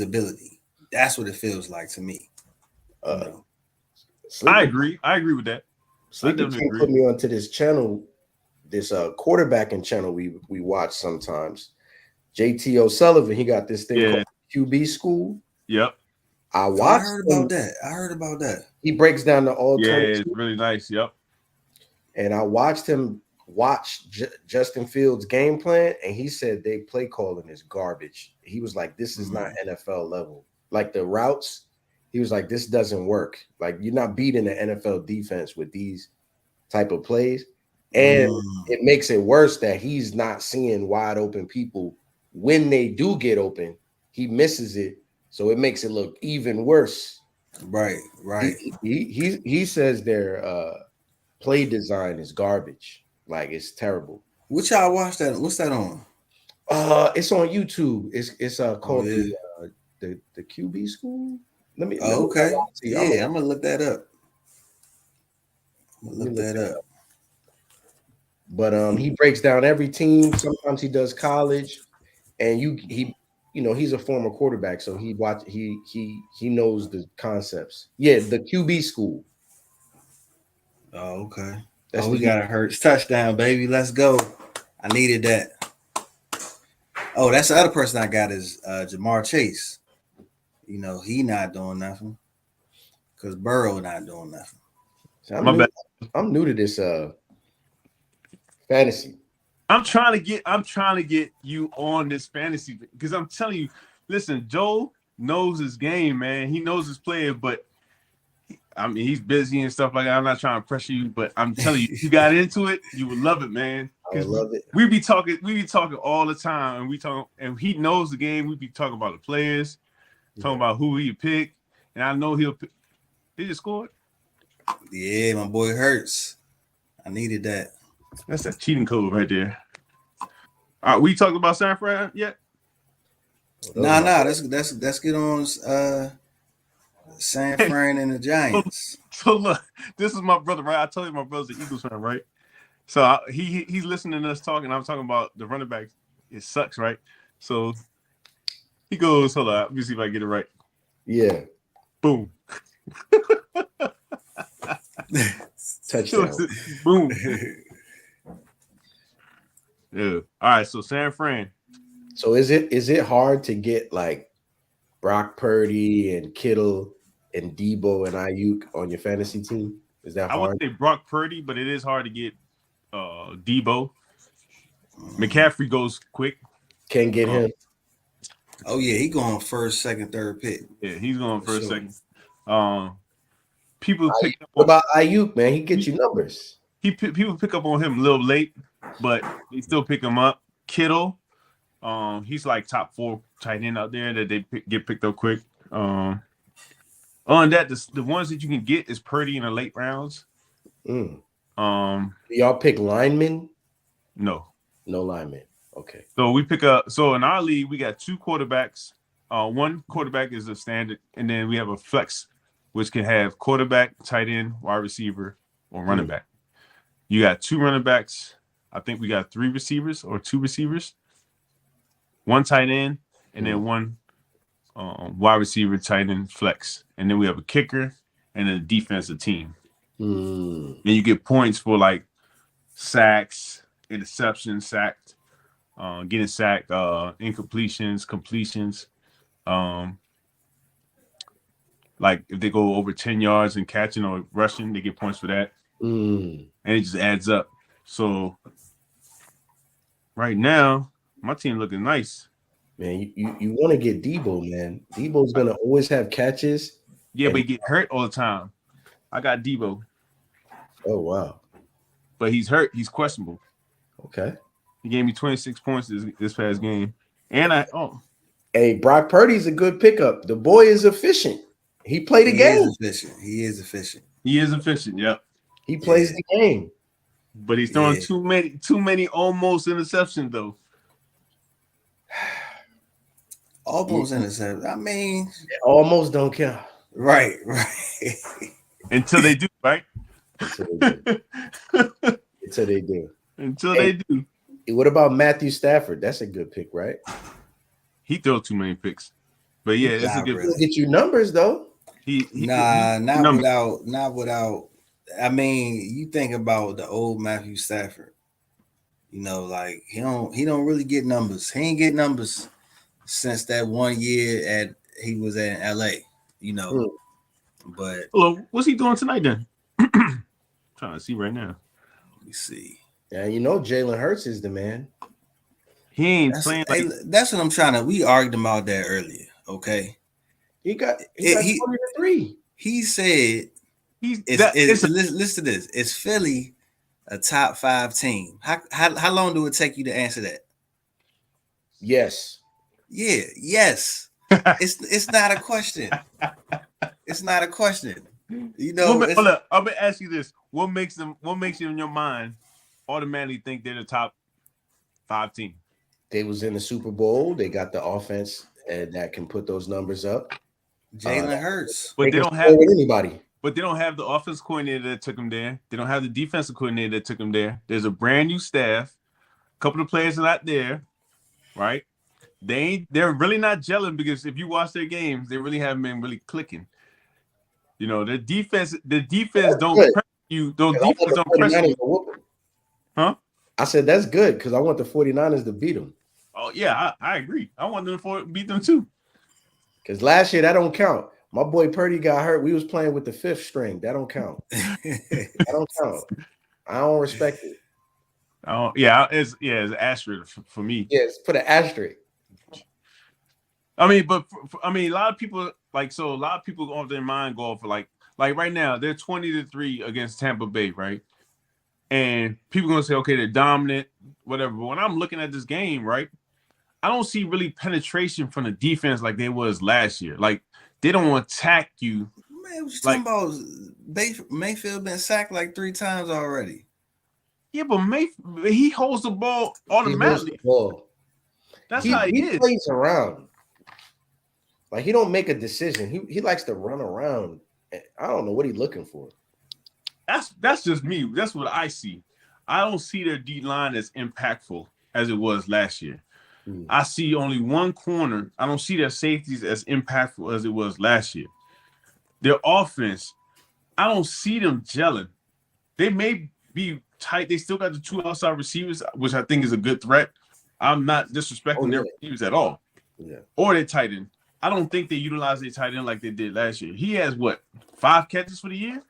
ability. That's what it feels like to me. You know? I agree with that. Sleepy King put me onto this channel, this quarterbacking channel we watch sometimes. JT O'Sullivan, he got this thing called QB School. Yep. I heard about that. He breaks down the all. Yeah, it's really nice. Yep. And I watched him watch Justin Fields' game plan, and he said they play calling is garbage. He was like, "This is not NFL level. Like the routes." He was like, "This doesn't work. Like you're not beating the NFL defense with these type of plays." And it makes it worse that he's not seeing wide open people when they do get open. He misses it, so it makes it look even worse. Right. He says their play design is garbage. Like it's terrible. Which y'all watch that? What's that on? It's on YouTube. It's called the QB School. Okay. I'm gonna look that up. But he breaks down every team. Sometimes he does college, and he's a former quarterback, so he knows the concepts. Yeah, the QB School. Oh, okay. We got a Hurts touchdown, baby. Let's go. I needed that. Oh, that's the other person I got is Jamar Chase. You know, he not doing nothing because Burrow not doing nothing. I'm new to this fantasy. I'm trying to get you on this fantasy because I'm telling you, listen, Joe knows his game, man. He knows his player, but he's busy and stuff like that. I'm not trying to pressure you, but I'm telling you, if you got into it, you would love it, man. I love it. We be talking all the time, and he knows the game. We be talking about the players, talking about who he pick, and I know he'll pick. He just scored. Yeah, my boy Hurts. I needed that. That's that cheating code right there. All right, we talked about San Fran yet? Nah. Let's get on San Fran and the Giants. So look, this is my brother, right? I told you my brother's an Eagles fan, right? So he's listening to us talking. I'm talking about the running back. It sucks, right? So he goes, hold on, let me see if I get it right. Yeah. Boom. Touchdown. Boom. Yeah. All right. So San Fran. So is it hard to get like Brock Purdy and Kittle and Debo and Ayuk on your fantasy team? Is that hard? I would say Brock Purdy, but it is hard to get Debo. McCaffrey goes quick. Can't get him. Oh yeah, he going first, second, third pick. Yeah, he's going for a Sure. second. People pick up What on about Ayuk, man? He gets you numbers. people pick up on him a little late, but they still pick him up. Kittle, he's like top 4 tight end out there that they get picked up quick. On that, the ones that you can get is Purdy in the late rounds. Do Um, y'all pick linemen? no. No linemen. Okay. So we pick up. So in our league, we got 2 quarterbacks. One quarterback is a standard, and then we have a flex, which can have quarterback, tight end, wide receiver, or running back. You got 2 running backs. I think we got 3 receivers or 2 receivers, 1 tight end, and then 1 wide receiver, tight end, flex. And then we have a kicker and a defensive team. And you get points for like sacks, interceptions, sacked, getting sacked, incompletions, completions. Like if they go over 10 yards and catching or rushing, they get points for that. And it just adds up. So right now, my team looking nice. Man, you want to get Debo, man. Debo's gonna always have catches. Yeah, but he get hurt all the time. I got Debo. Oh wow. But he's hurt. He's questionable. Okay. He gave me 26 points this past game. And Hey, Brock Purdy's a good pickup. The boy is efficient. He played the game. He is efficient. He is efficient, yep. He plays the game. But he's throwing too many almost interceptions though. Almost interceptions. I mean, almost don't count. Right. Until they do, right? Until they do. Until they do. What about Matthew Stafford? That's a good pick, right? He throws too many picks. But yeah, it's a good He'll get you numbers though. Not without. I mean, you think about the old Matthew Stafford. You know, like he don't really get numbers. He ain't get numbers since that 1 year he was in LA. You know, but what's he doing tonight then? Trying to see right now. Let me see. Yeah, you know Jalen Hurts is the man. He ain't playing. That's what I'm trying to. We argued about that earlier. Okay. He got 23. He said listen to this. Is Philly a top 5 team? How long do it take you to answer that? Yes. Yeah, yes. It's not a question. It's not a question. You know, hold up. I'm gonna ask you this. What makes you in your mind automatically think they're the top 5 team? They was in the Super Bowl. They got the offense and that can put those numbers up. Jalen Hurts. But they don't have anybody. But they don't have the offensive coordinator that took them there. They don't have the defensive coordinator that took them there. There's a brand new staff. A couple of players are not there, right? They're really not gelling because if you watch their games, they really haven't been really clicking. You know, the defense don't press you. Those defense don't press you. Huh? I said that's good because I want the 49ers to beat them. Oh, yeah, I agree. I want them to beat them too. Because last year, that don't count. My boy Purdy got hurt. We was playing with the 5th string. That don't count. That don't count. I don't respect it. Oh, yeah, it's an asterisk for me. Yes, put an asterisk. I mean, but a lot of people on their mind go for like right now they're 20-3 against Tampa Bay, right? And people gonna say, okay, they're dominant, whatever. But when I'm looking at this game, right, I don't see really penetration from the defense like they was last year. Like they don't attack you. Man, what you talking about? Mayfield been sacked like 3 times already. Yeah, but he holds the ball automatically. That's how he is. He plays around. Like he don't make a decision. He likes to run around. I don't know what he's looking for. That's just me. That's what I see. I don't see their D line as impactful as it was last year. I see only one corner. I don't see their safeties as impactful as it was last year. Their offense, I don't see them gelling. They may be tight. They still got the 2 outside receivers, which I think is a good threat. I'm not disrespecting their receivers at all. Yeah. Or their tight end. I don't think they utilize their tight end like they did last year. He has 5 catches for the year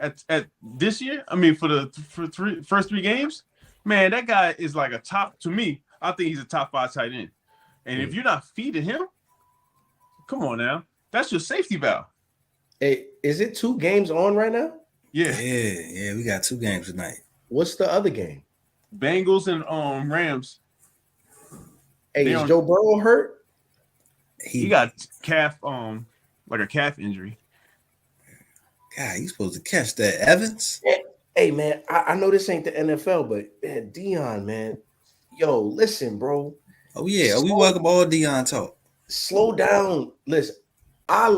at this year? I mean, for the first 3 games? Man, that guy is like a top to me. I think he's a top 5 tight end. And if you're not feeding him, come on now. That's your safety valve. Hey, is it 2 games on right now? Yeah. Yeah. We got 2 games tonight. What's the other game? Bengals and Rams. Hey, is Joe Burrow hurt? He got calf like a calf injury. God, he's supposed to catch that, Evans. Hey man, I know this ain't the NFL, but man, Dion, man, yo, listen, bro. Oh yeah, we welcome all Dion talk. Slow down. Listen, I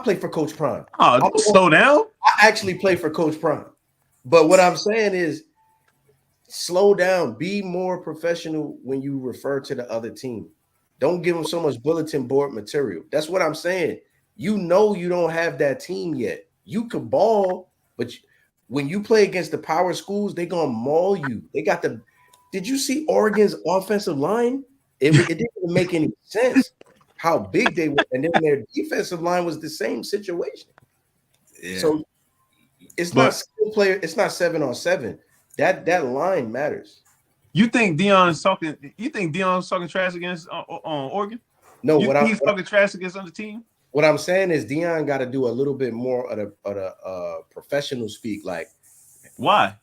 play for Coach Prime. Oh, don't slow down. I actually play for Coach Prime. But what I'm saying is slow down. Be more professional when you refer to the other team. Don't give them so much bulletin board material. That's what I'm saying. You know you don't have that team yet. You could ball, but when you play against the power schools, they're going to maul you. They got the – did you see Oregon's offensive line? It didn't make any sense how big they were. And then their defensive line was the same situation. Yeah. So it's not skill player. It's not 7-on-7. That line matters. You think Dion's talking trash against Oregon? No, he's talking trash against other team? What I'm saying is Dion got to do a little bit more of the professional speak. Like, why?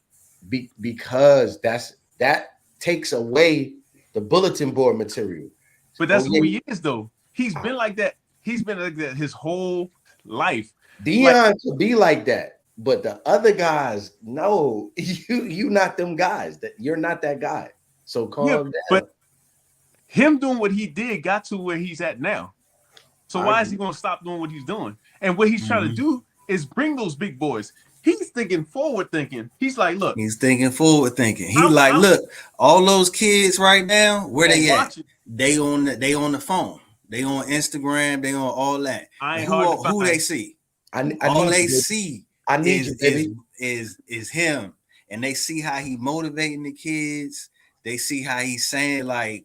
Because that takes away the bulletin board material. But that's who he is, though. He's been like that. He's been like that his whole life. Dion could be like that, but the other guys, no, you not them guys. That you're not that guy. So calm down. But him doing what he did got to where he's at now. So why is he going to stop doing what he's doing? And what he's trying to do is bring those big boys. He's thinking forward thinking. He's like, look. He's thinking forward thinking. He's look, all those kids right now, where they at? They on the phone. They on Instagram. They on all that. Who they see? All they see is him. And they see how he motivating the kids. They see how he's saying, like,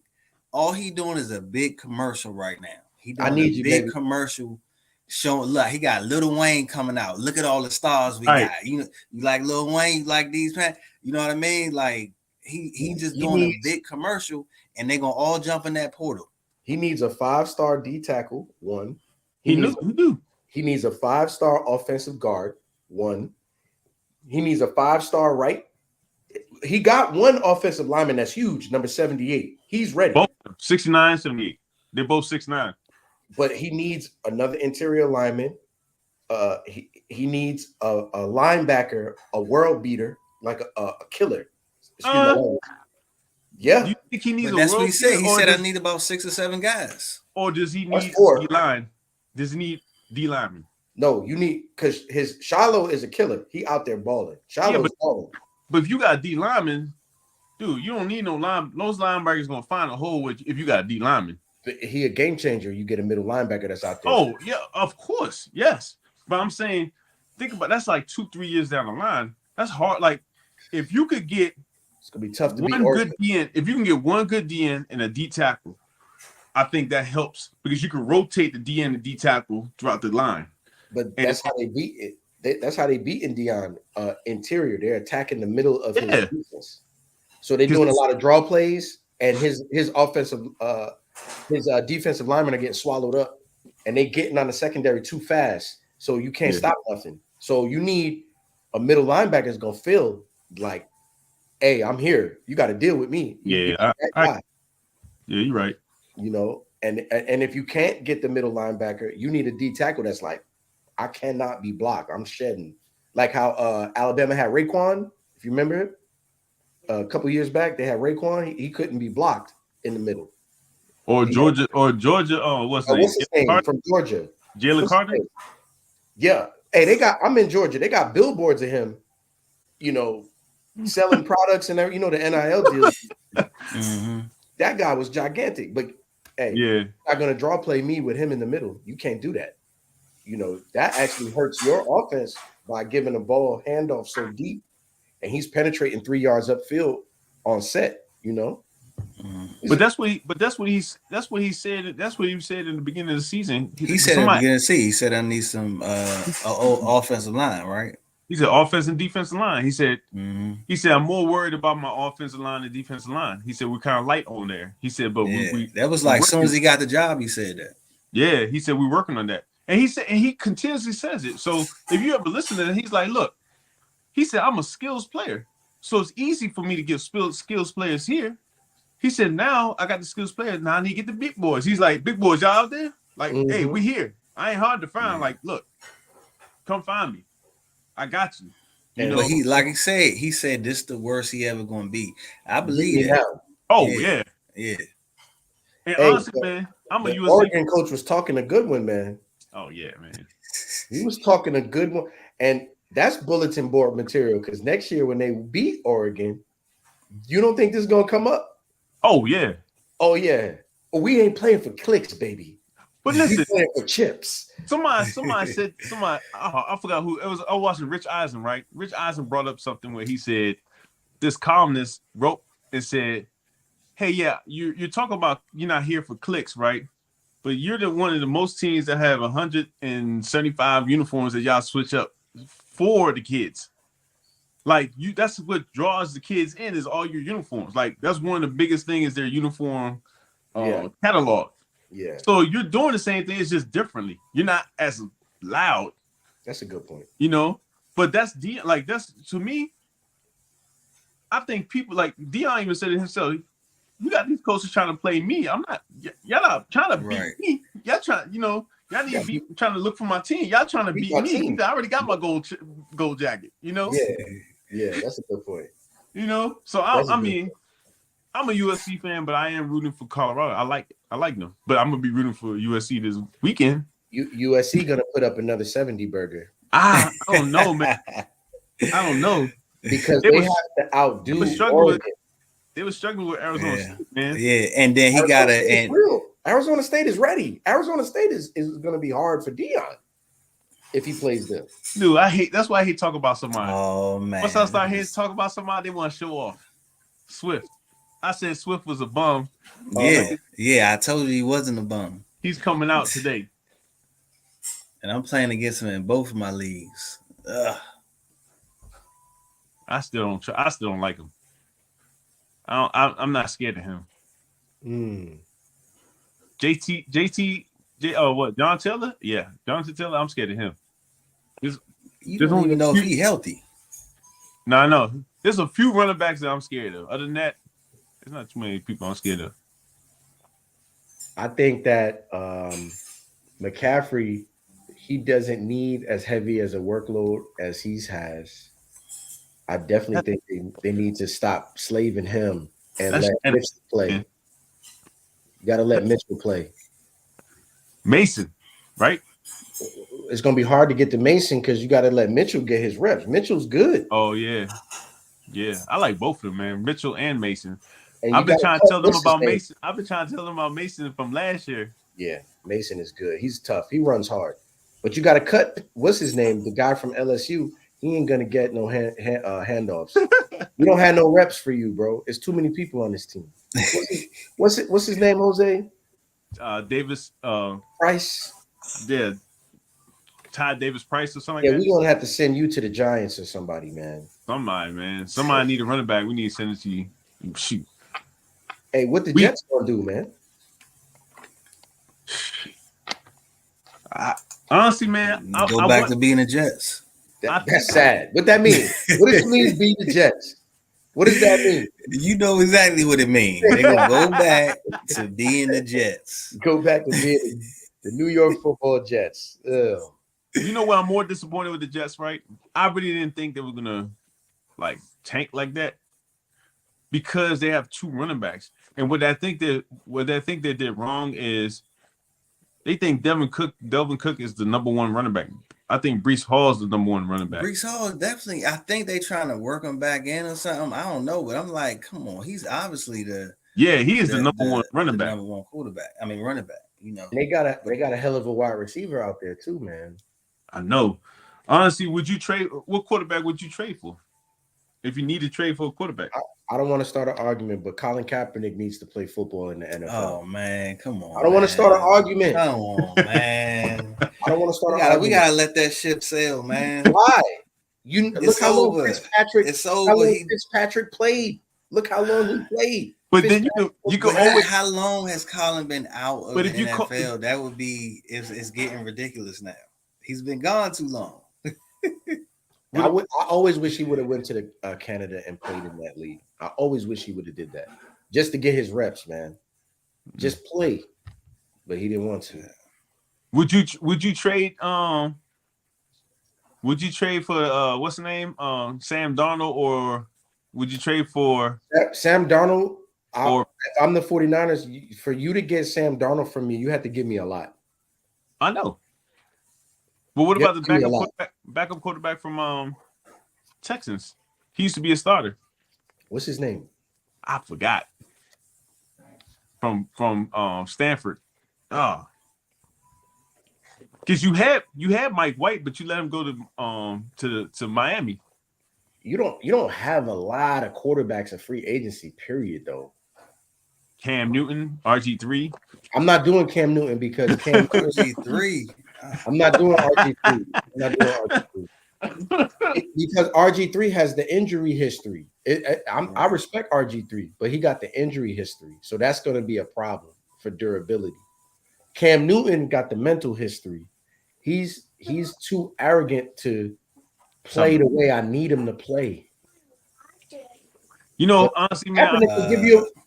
all he doing is a big commercial right now. He doing a big commercial showing. Look, he got Lil Wayne coming out. Look at all the stars we got. You know, you like Lil Wayne, you like these man. You know what I mean? Like he just doing a big commercial, and they gonna all jump in that portal. He needs a 5-star D tackle. 1. He needs a 5-star offensive guard. 1. He needs a 5-star right. He got one offensive lineman that's huge, number 78. He's ready. Both 69, 78. They're both 6'9". But he needs another interior lineman. He needs a linebacker, a world beater, like a killer. Yeah. Do you think he needs that's what he said. He said I need about 6 or 7 guys. Or does he need D-line? Does he need D-lineman? No, you need because his Shiloh is a killer. He out there balling. Shiloh's balling. But if you got a D-lineman, dude, you don't need no line. Those linebackers gonna find a hole if you got a D-lineman. He a game changer. You get a middle linebacker that's out there. Oh yeah, of course, yes. But I'm saying, think about that's like 2-3 years down the line. That's hard. Like if you could get, it's gonna be tough to one good DN. If you can get one good DN and a D tackle, I think that helps because you can rotate the DN and D tackle throughout the line. But that's how they beat it. That's how they beat Dion interior. They're attacking the middle of his defense. So they're doing a lot of draw plays, and his offensive his defensive linemen are getting swallowed up, and they getting on the secondary too fast. So you can't stop nothing. So you need a middle linebacker that's gonna feel like, hey, I'm here. You got to deal with me. Yeah, you're right. You know, and if you can't get the middle linebacker, you need a D tackle that's like, I cannot be blocked. I'm shedding. Like how Alabama had Raekwon, if you remember it, a couple years back, they had Raekwon. He couldn't be blocked in the middle. Or Georgia. What's his name? From Georgia. Jalen Carter? Yeah. Hey, I'm in Georgia. They got billboards of him, you know, selling products and everything, you know, the NIL deals. That guy was gigantic. But hey, you're not gonna draw play me with him in the middle. You can't do that. You know, that actually hurts your offense by giving the ball handoff so deep, and he's penetrating 3 yards upfield on set, you know. But that's what he said. That's what he said in the beginning of the season. He said at the beginning of the season, he said I need some offensive line, right? He said offense and defensive line. He said Mhm. I'm more worried about my offensive line and defensive line. He said we're kind of light on there. He said, but Yeah, we that was we're like as soon working. as he got the job, he said that. Yeah, he said we're working on that. And he said, and he continuously says it. So if you ever listen to it, he's like, look, he said, I'm a skills player. So it's easy for me to get skills players here. He said, now I got the skills players. Now I need to get the big boys. He's like, big boys, y'all out there? Like, hey, we here. I ain't hard to find. Like, look, come find me. I got you. You And know, But he said this the worst he ever gonna be. I Get believe me that. now. oh Yeah. yeah. Yeah. And Hey, honestly, man, I'm a the USC. Oregon coach was talking a good one, man. Oh yeah, man. He was talking a good one, and that's bulletin board material. Because next year when they beat Oregon, you don't think this is gonna come up? Oh yeah. Oh yeah. We ain't playing for clicks, baby. But We listen, playing for chips. somebody said I forgot who it was. I was watching Rich Eisen, right? Rich Eisen brought up something where he said this columnist wrote and said, hey, yeah, you're talking about you're not here for clicks, right? But you're the one of the most teams that have 175 uniforms that y'all switch up for the kids. Like that's what draws the kids in is all your uniforms. Like that's one of the biggest things is their uniform catalog. Yeah, So you're doing the same thing, it's just differently. You're not as loud, that's a good point. you know. But that's like that's to me. I think people like Dion even said it himself. You got these coaches trying to play me. I'm not. Y'all not trying to beat me. Y'all trying. You know. Y'all need to be trying to look for my team. Y'all trying to beat me. I already got my gold jacket. You know. Yeah, that's a good point. You know. So I mean, I'm a USC fan, but I am rooting for Colorado. I like them, but I'm gonna be rooting for USC this weekend. USC gonna put up another 70 burger. I don't know, man. I don't know because they have to outdo Oregon. They were struggling with Arizona State, man. Yeah, and then he got a real. Arizona State is ready. Arizona State is going to be hard for Dion if he plays them. Dude, that's why I hate talking about somebody. Oh man. Once I start hearing talk about somebody, they want to show off. Swift. I said Swift was a bum. Yeah, I told you he wasn't a bum. He's coming out today. And I'm playing against him in both of my leagues. Ugh. I still don't like him. I'm not scared of him. What? John Taylor? Yeah, Jonathan Taylor. I'm scared of him. You don't even know if he's healthy. No, I know. There's a few running backs that I'm scared of. Other than that, there's not too many people I'm scared of. I think that McCaffrey, he doesn't need as heavy as a workload as he has. I definitely think they need to stop slaving him and let Mitchell play. Yeah. You got to let Mitchell play. Mason, right? It's going to be hard to get to Mason because you got to let Mitchell get his reps. Mitchell's good. Oh, yeah. Yeah, I like both of them, man. Mitchell and Mason. I've been trying to tell them about Mason. I've been trying to tell them about Mason from last year. Yeah, Mason is good. He's tough. He runs hard. But you got to cut, what's his name? The guy from LSU. He ain't gonna get no handoffs. We don't have no reps for you, bro. It's too many people on this team. What's his name, Jose? Davis Price. Yeah, Ty Davis Price or something. Yeah, like that. We're gonna have to send you to the Giants or somebody, man. Somebody need a running back. We need to send it to you. Shoot. Hey, what the Jets gonna do, man? Honestly, man, go back to being the Jets. That's sad. What that mean? What does it mean be the Jets? What does that mean? You know exactly what it means. They're gonna go back to being the Jets. Go back to being the New York Football Jets. Ugh. You know what? I'm more disappointed with the Jets, right? I really didn't think they were gonna like tank like that because they have two running backs. And what I think they did wrong is they think Delvin Cook is the number one running back. I think Breece Hall is the number one running back. Breece Hall is definitely. I think they trying to work him back in or something. I don't know, but I'm like, come on, he's obviously the number one running back, number one quarterback. I mean, running back. You know, they got a hell of a wide receiver out there too, man. I know. Honestly, what quarterback would you trade for? If you need to trade for a quarterback, I don't want to start an argument, but Colin Kaepernick needs to play football in the NFL. Oh man, come on! I don't want to start an argument. Come on, man. I don't want to start an argument. We gotta let that ship sail, man. Why? It's look how long over. Fitzpatrick. It's How over. long Fitzpatrick played. Look how long he played. But then you can always. How long has Colin been out of But the if you NFL? That would be it's getting ridiculous now. He's been gone too long. I always wish he would have went to the Canada and played in that league. I always wish he would have did that just to get his reps, man. Just play, but he didn't want to. Would you trade Would you trade for what's the name Sam Darnold, or would you trade for Sam Darnold? or if I'm the 49ers, for you to get Sam Darnold from me, you have to give me a lot. I know. But what Yeah, about the backup quarterback from Texans? He used to be a starter. What's his name? I forgot. From Stanford. Oh. Because you had Mike White, but you let him go to Miami. You don't have a lot of quarterbacks in free agency, period, though. Cam Newton, RG3. I'm not doing Cam Newton because Cam RG3. I'm not doing RG3. I'm not doing RG3 because RG3 has the injury history. I respect RG3, but he got the injury history, so that's going to be a problem for durability. Cam Newton got the mental history. He's too arrogant to play the way I need him to play. You know, honestly, man,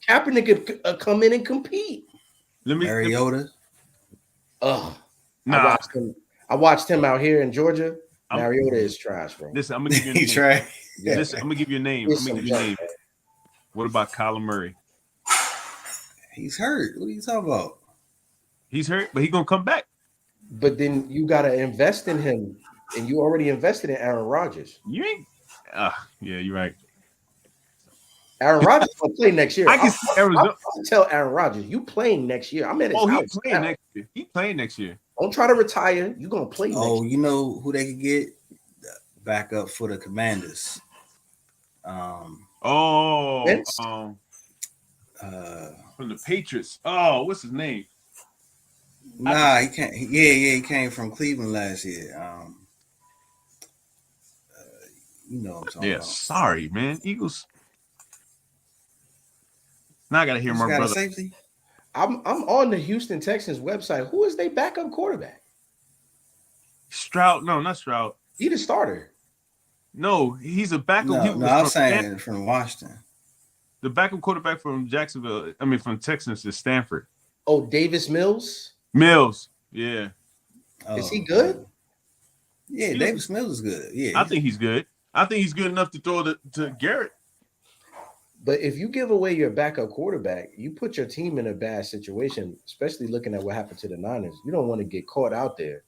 Kaepernick could come in and compete. Mariota. Nah. I watched him out here in Georgia. Mariota is trash, bro. Listen, I'm gonna give you a name. Trash. Yeah. Listen, I'm gonna give you a name. What about Kyler Murray? He's hurt. What are you talking about? He's hurt, but he's gonna come back. But then you gotta invest in him, and you already invested in Aaron Rodgers. You ain't. Yeah, you're right. Aaron Rodgers will play next year. I can see Arizona. I'll tell Aaron Rodgers, you playing next year. I'm at his house. He's playing next year. He's playing next year. Don't try to retire. You're gonna play next year. You know who they could get back up for the Commanders? From the Patriots. Oh, what's his name? Nah, he can't. He came from Cleveland last year. You know what I'm talking about. Sorry, man. Eagles. Now I gotta hear my brother. Safety? I'm on the Houston Texans website. Who is their backup quarterback? Stroud? No, not Stroud. He the starter. No, he's a backup. No, I'm saying from Washington. The backup quarterback from from Texas is Stanford. Oh, Davis Mills? Mills, yeah. Is he good? Yeah, Davis Mills is good. Yeah, I think he's good. I think he's good enough to throw to Garrett. But if you give away your backup quarterback, you put your team in a bad situation, especially looking at what happened to the Niners. You don't want to get caught out there.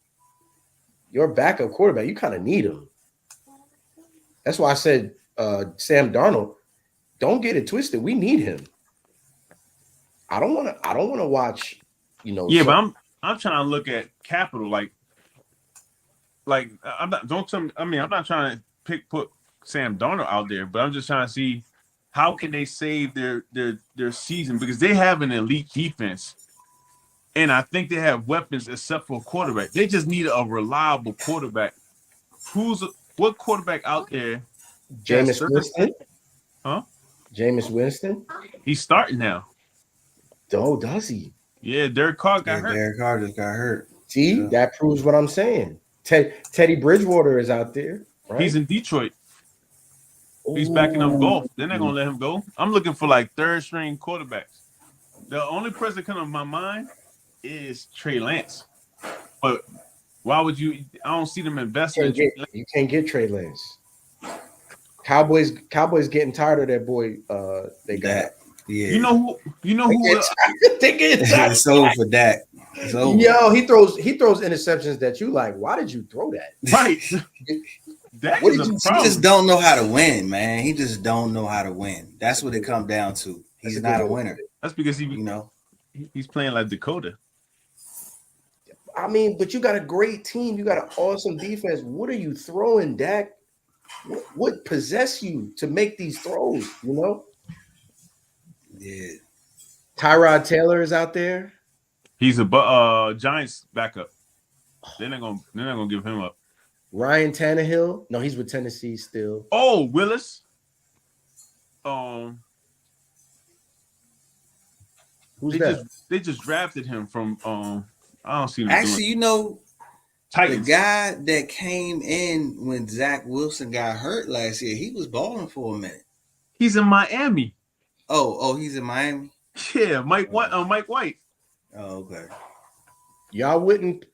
Your backup quarterback, you kind of need him. That's why I said Sam Darnold, don't get it twisted. We need him. I don't want to watch, Yeah, but I'm trying to look at capital like I'm not. Don't tell me. I mean, I'm not trying to put Sam Darnold out there, but I'm just trying to see how can they save their season, because they have an elite defense, and I think they have weapons except for a quarterback. They just need a reliable quarterback. What quarterback out there? Jameis Winston? Huh? Jameis Winston? He's starting now. Oh, does he? Yeah, Derek Carr got hurt. Derek Carr just got hurt. See, that proves what I'm saying. Teddy Bridgewater is out there. Right? He's in Detroit. He's backing up golf. They're not gonna let him go. I'm looking for like third string quarterbacks. The only person coming to my mind is Trey Lance. But why would you? I don't see them investing. You can't get Trey Lance. Cowboys getting tired of that boy. They got. Yeah. You know who? They get tired. It's over for Dak. Yo, he throws interceptions that you like. Why did you throw that? Right. That is a problem. He just don't know how to win, man. He just don't know how to win. That's what it comes down to. He's not a winner. That's because he's playing like Dakota. I mean, but you got a great team. You got an awesome defense. What are you throwing, Dak? What possess you to make these throws? Yeah. Tyrod Taylor is out there. He's a Giants backup. They're not gonna give him up. Ryan Tannehill. No, he's with Tennessee still. Oh, Willis. Who's that? They just drafted him from I don't see them Actually, doing you know, Titans. the guy that came in when Zach Wilson got hurt last year, he was balling for a minute. He's in Miami. Oh, he's in Miami. Yeah, Mike White. Mike White. Oh, okay. Y'all wouldn't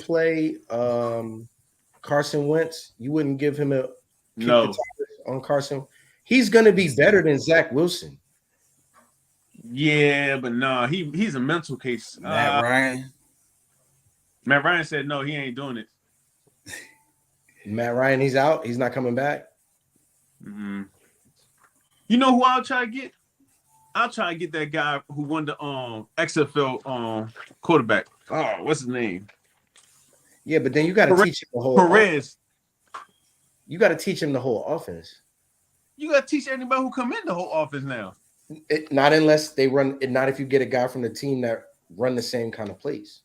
play Carson Wentz. You wouldn't give him a kick the tires on Carson. He's gonna be better than Zach Wilson. Yeah, but no, he's a mental case. Matt Ryan. Matt Ryan said no, he ain't doing it. Matt Ryan, he's out. He's not coming back. Mm-hmm. You know who I'll try to get? I'll try to get that guy who won the XFL quarterback. Oh, what's his name? Yeah, but then you got to teach him the whole Perez. You got to teach him the whole offense. You got to teach anybody who come in the whole offense now. Not unless they run. Not if you get a guy from the team that run the same kind of plays.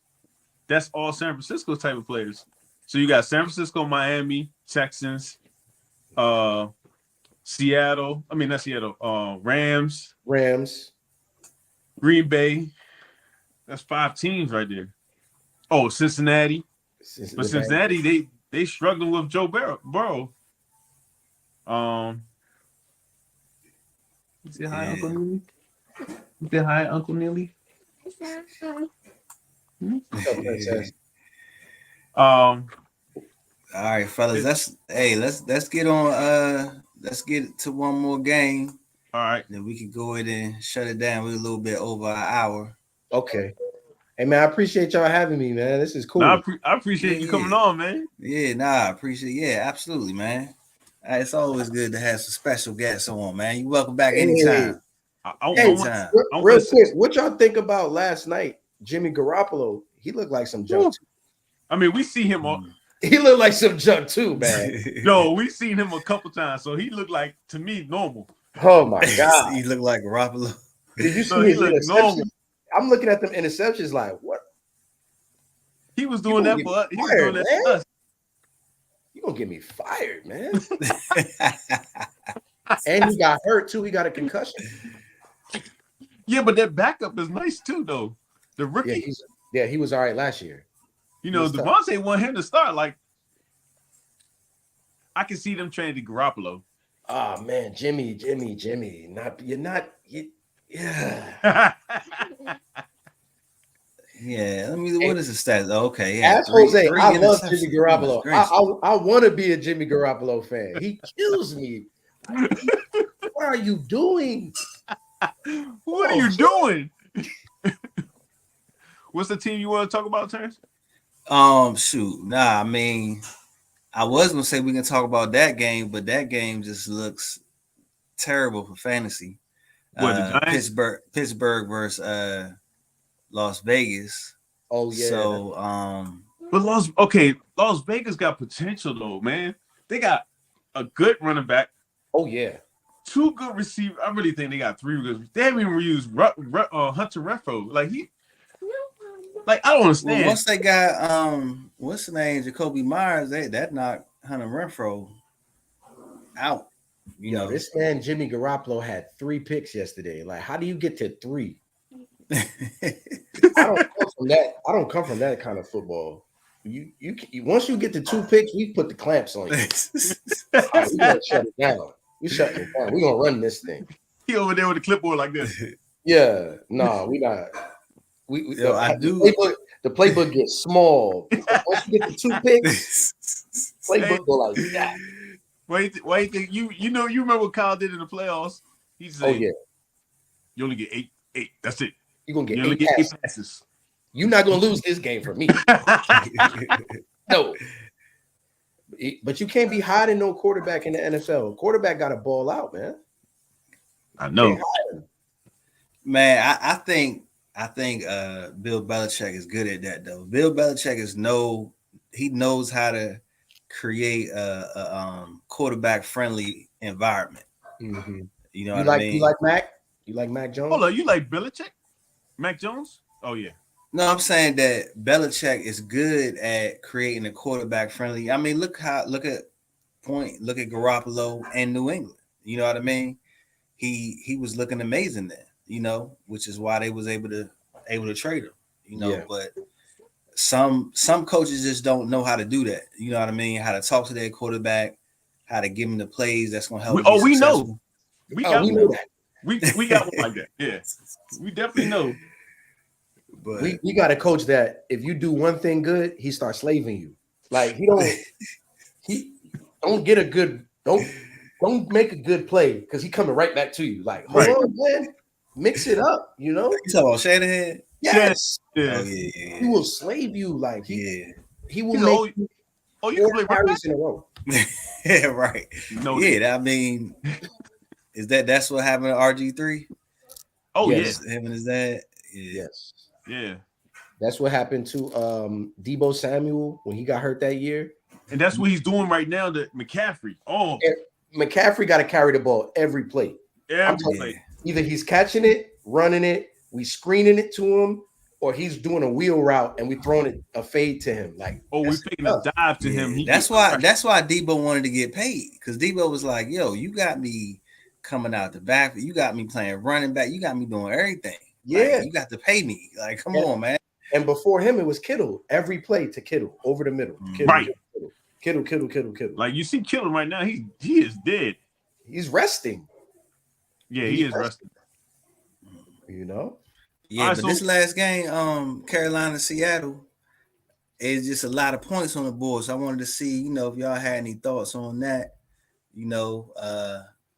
That's all San Francisco type of players. So you got San Francisco, Miami, Texans, Seattle. I mean, not Seattle. Rams, Green Bay. That's 5 teams right there. Oh, Cincinnati. But Cincinnati, they struggling with Joe Burrow. Is it hi, Uncle Neely? Is it hi, Uncle Neely? All right, fellas. Let's get on. Let's get to one more game. All right. Then we can go ahead and shut it down. We're a little bit over an hour. Okay. Hey man, I appreciate y'all having me, man. This is cool. No, I appreciate you coming on, man. Yeah, I appreciate. Yeah, absolutely, man. It's always good to have some special guests on, man. You're welcome back anytime. Real quick, what y'all think about last night? Jimmy Garoppolo, he looked like some junk. I mean, we see him on. He looked like some junk too, man. No, we seen him a couple times, so he looked like, to me, normal. Oh my god, he looked like Garoppolo. Did you see his interceptions? I'm looking at them interceptions like, what? He was doing that for us. He was doing that for us. You gonna get me fired, man? And he got hurt too. He got a concussion. Yeah, but that backup is nice too, though. The rookie. Yeah, he was all right last year. You know, Devontae want him to start. Like, I can see them training Garoppolo. Oh man, Jimmy. Yeah. Yeah, what is the stats? Oh, okay, yeah. Ask Jose, I love Jimmy Garoppolo. I want to be a Jimmy Garoppolo fan. He kills me. What are you doing? What are you doing? What's the team you want to talk about, Terrence? Shoot. Nah, I mean, I was gonna say we can talk about that game, but that game just looks terrible for fantasy. What, the Giants? Pittsburgh versus Las Vegas. Oh yeah. So but Las Vegas got potential though, man. They got a good running back. Oh yeah. 2 good receivers. I really think they got 3 good. They haven't even used Hunter Renfrow. Like I don't understand. Well, once they got what's the name, Jacoby Myers, that knocked Hunter Renfrow out. You know, this man Jimmy Garoppolo had 3 picks yesterday. Like, how do you get to 3? I don't come from that kind of football. You once you get to 2 picks, we put the clamps on you. Right, we gotta shut it down. We shut it down. We're gonna run this thing. He over there with a clipboard like this. Yeah, no, we not. The playbook gets small. Once you get to 2 picks, playbook go like that. Why you think you remember what Kyle did in the playoffs? He said, "Oh yeah, you only get 8. That's it. You're gonna get you only get 8 passes. You're not gonna lose this game for me." No, but you can't be hiding no quarterback in the NFL. Quarterback got to ball out, man. I know, man. I think Bill Belichick is good at that though. Bill Belichick knows how to create a quarterback friendly environment. Mm-hmm. You know what I mean? You like Mac? You like Mac Jones? Hold on, you like Belichick? Mac Jones? Oh yeah. No, I'm saying that Belichick is good at creating a quarterback friendly. I mean, look at Garoppolo and New England. You know what I mean? He was looking amazing there, which is why they was able to trade him, Yeah. but some coaches just don't know how to do that. You know what I mean? How to talk to their quarterback, how to give him the plays that's gonna help him be we know. successful. We Oh, got we one. know that. We got one like that. Yeah. We definitely know. But We got a coach that if you do one thing good, he starts slaving you. Like he don't get a good don't make a good play because he coming right back to you. Like, hold Right. on, man, mix it up. you talking about Shanahan? Yes, Yeah. Oh yeah. he will slave you. Like he will He's make you can 4 play right carries in a row. Yeah, right. No. Yeah, I mean, that's what happened to RG3? Oh Yes. Him and his dad. Yeah. Yes, yeah. that's what happened to Debo Samuel when he got hurt that year. And that's what he's doing right now to McCaffrey. Oh, McCaffrey got to carry the ball every play. Either he's catching it, running it, we screening it to him, or he's doing a wheel route and we throwing it a fade to him. Like, we faking a dive to him. That's why Debo wanted to get paid, because Debo was like, "Yo, you got me coming out the back. You got me playing running back. You got me doing everything. Yeah, like, you got to pay me. Like, come on, man." And before him, it was Kittle. Every play to Kittle over the middle. Kittle, Kittle. Like you see Kittle right now, he is dead. He's resting. Yeah, he is resting. Yeah, but this last game, Carolina, Seattle, is just a lot of points on the board. So I wanted to see, if y'all had any thoughts on that.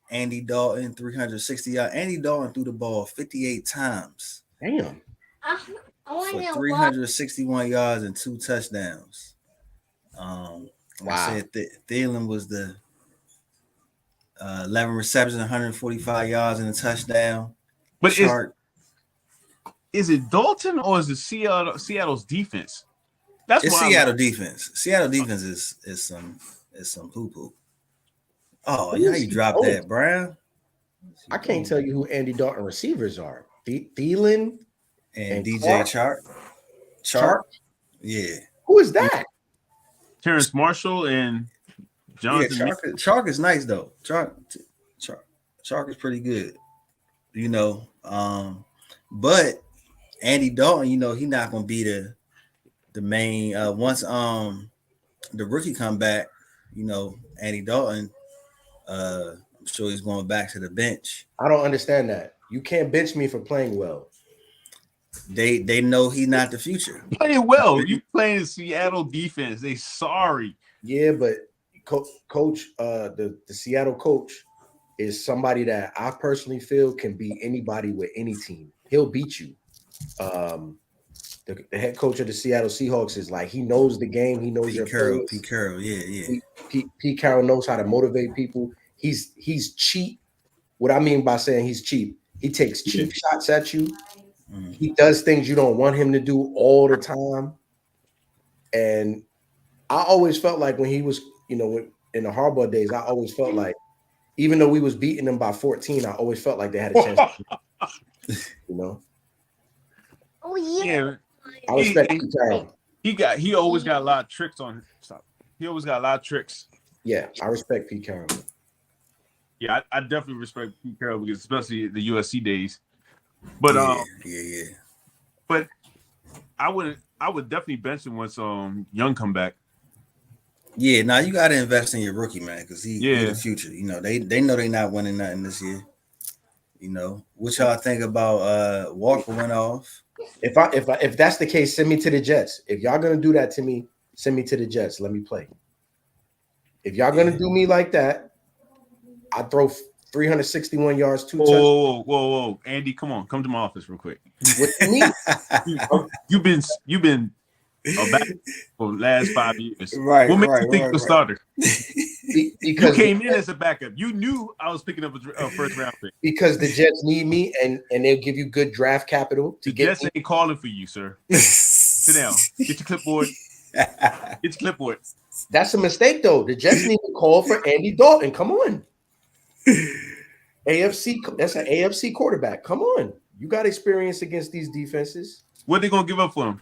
Andy Dalton, 360 yards. Andy Dalton threw the ball 58 times. Damn. For 361 yards and 2 touchdowns. Wow. I said Thielen was the 11 receptions, 145 yards and a touchdown. But is it Dalton or is it Seattle's defense? It's Seattle defense. Seattle defense is some poo-poo. Oh, yeah, you dropped that, Brown. I can't tell you who Andy Dalton receivers are. Thielen and DJ Chark. Yeah. Who is that? Terrence Marshall and Jonathan. Yeah, Chark is nice though. Chark is pretty good. But Andy Dalton, he's not gonna be the main once the rookie come back, Andy Dalton, I'm sure he's going back to the bench. I don't understand that. You can't bench me for playing well. They know he's not the future. Playing well. You playing Seattle defense. They sorry. Yeah, but coach, the Seattle coach is somebody that I personally feel can beat anybody with any team. He'll beat you. The head coach of the Seattle Seahawks is like, he knows the game. He knows Pete Carroll, yeah. Pete Carroll knows how to motivate people. He's cheap. What I mean by saying he's cheap, he takes cheap shots at you. He does things you don't want him to do all the time. And I always felt like when he was, in the Harbaugh days, I always felt like, even though we was beating them by 14, I always felt like they had a chance. Oh yeah. I respect Pete Carroll. He always got a lot of tricks on. He always got a lot of tricks. Yeah, I respect Pete Carroll. Yeah, I definitely respect Pete Carroll, because especially the USC days. But yeah. But I would definitely bench him once Young come back. Yeah, now you got to invest in your rookie, man, because he's the future. They know they're not winning nothing this year. What y'all think about Walker went off? If that's the case, send me to the Jets. If y'all gonna do that to me, send me to the Jets. Let me play. If y'all gonna do me like that, I throw 361 yards, 2 touchdowns. Whoa, Andy, come to my office real quick. What do you mean? You've been a back for the last 5 years. Right. What makes you think you're a starter? Because you came in as a backup. You knew I was picking up a first round pick. Because the Jets need me, and they'll give you good draft capital to get. Jets ain't calling for you, sir. Sit down. Get your clipboard. Get your clipboard. That's a mistake, though. The Jets need to call for Andy Dalton. Come on. That's an AFC quarterback. Come on. You got experience against these defenses. What they gonna give up for him?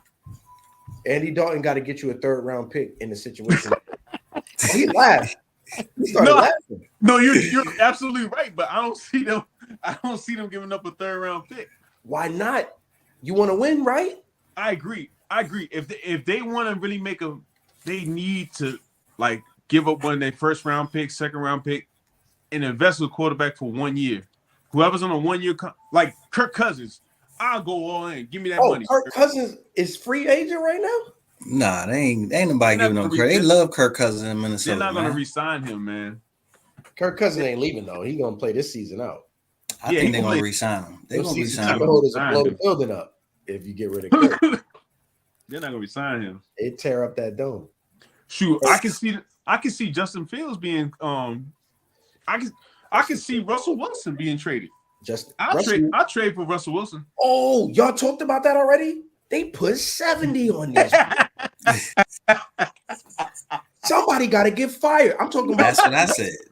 Andy Dalton got to get you a 3rd round pick in the situation. He laughed. He started No, laughing. no, you're absolutely right, but I don't see them. I don't see them giving up a 3rd round pick. Why not? You want to win, right? I agree. If they want to really make they need to like give up one of their 1st round pick, 2nd round pick, and invest with a quarterback for 1 year. Whoever's on a 1 year, like Kirk Cousins, I'll go all in. Give me that money. Kirk Cousins is free agent right now? Nah, they ain't nobody giving no credit. They love Kirk Cousins in Minnesota. They're not gonna re-sign him, man. Kirk Cousins ain't leaving though. He's gonna play this season out. I think they're gonna re-sign him. They're gonna re-sign him. Blow the building up if you get rid of Kirk. They're not gonna re-sign him. It tear up that dome. Shoot, I can see Justin Fields being I can see Russell Wilson being traded. I'll trade for Russell Wilson. Oh, y'all talked about that already? They put 70 on this. Somebody got to get fired. I'm talking about.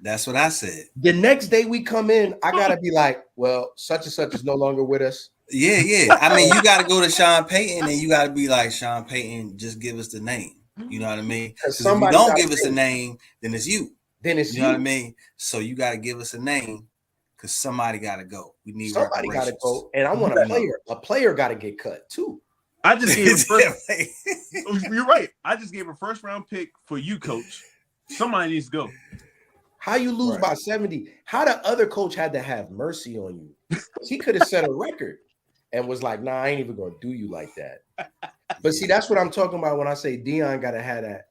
That's what I said. The next day we come in, I got to be like, well, such and such is no longer with us. Yeah. I mean, you got to go to Sean Payton and you got to be like, Sean Payton, just give us the name. You know what I mean? Because if you don't give us a name, then it's you. You know what I mean? So you got to give us a name because somebody got to go. We need somebody got to go. And I want a player. A player got to get cut too. I just gave You're right. I just gave a 1st round pick for you, coach. Somebody needs to go. How you lose by 70? How the other coach had to have mercy on you? He could have set a record and was like, nah, I ain't even gonna do you like that. But see, that's what I'm talking about when I say Dion gotta have that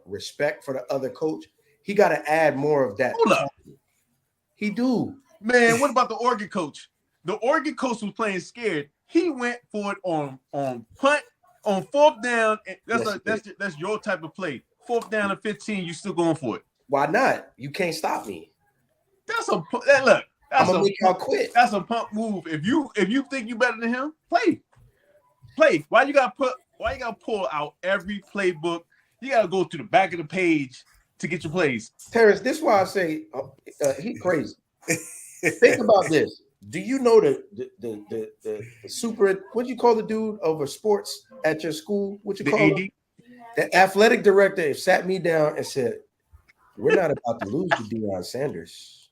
respect for the other coach. He gotta add more of that. Hold up. He do. Man, what about the Oregon coach? The Oregon coach was playing scared. He went for it on punt, on 4th down. That's your type of play. 4th down and 15, you still going for it. Why not? You can't stop me. I'm gonna make y'all quit. That's a pump move. If you think you better than him, play. Why you gotta pull out every playbook? You gotta go to the back of the page to get your plays. Terrence, this is why I say he crazy. Think about this. Do you know the super? What do you call the dude over sports at your school? What you call him? The athletic director sat me down and said, "We're not about to lose to Deion Sanders.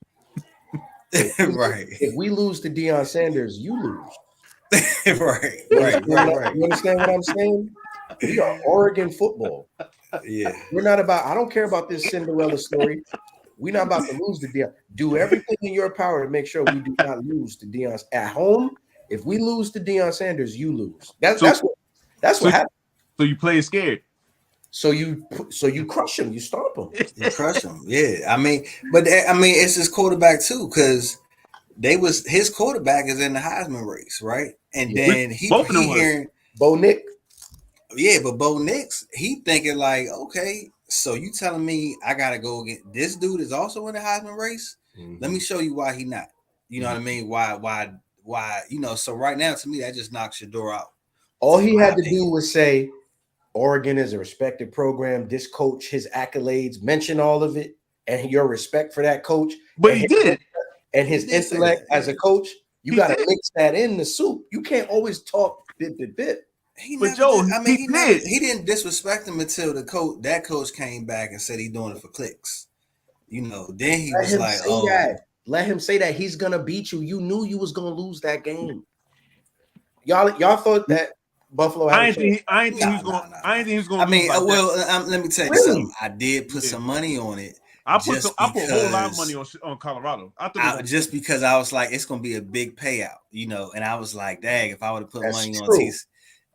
If we lose to Deion Sanders, you lose." Right. You understand what I'm saying? We are Oregon football. Yeah. We're not about. I don't care about this Cinderella story. We're not about to lose to Deion. Do everything in your power to make sure we do not lose to Deion at home. If we lose to Deion Sanders, you lose. That's what happened. So you play scared. So you crush him. You stomp him. You crush him. Yeah. I mean, it's his quarterback too, because his quarterback is in the Heisman race, right? And then he hearing Bo Nick. Yeah, but Bo Nix, he thinking like, okay. So you telling me I gotta go get this dude is also in the Heisman race? Mm-hmm. Let me show you why he not. You know what I mean? Why? You know. So right now, to me, that just knocks your door out. All he had to do was say, "Oregon is a respected program. This coach, his accolades, mention all of it, and your respect for that coach." But he did, and his intellect as a coach. You got to mix that in the soup. You can't always talk bit. He didn't disrespect him until that coach came back and said he's doing it for clicks. You know, then he was like, "Oh, let him say that he's gonna beat you. You knew you was gonna lose that game. Y'all thought that Buffalo. I ain't think he was going. I mean, let me tell you something. I did put some money on it. I put a whole lot of money on Colorado. Just because I was like, it's gonna be a big payout, you know, and I was like, dang, if I would have put money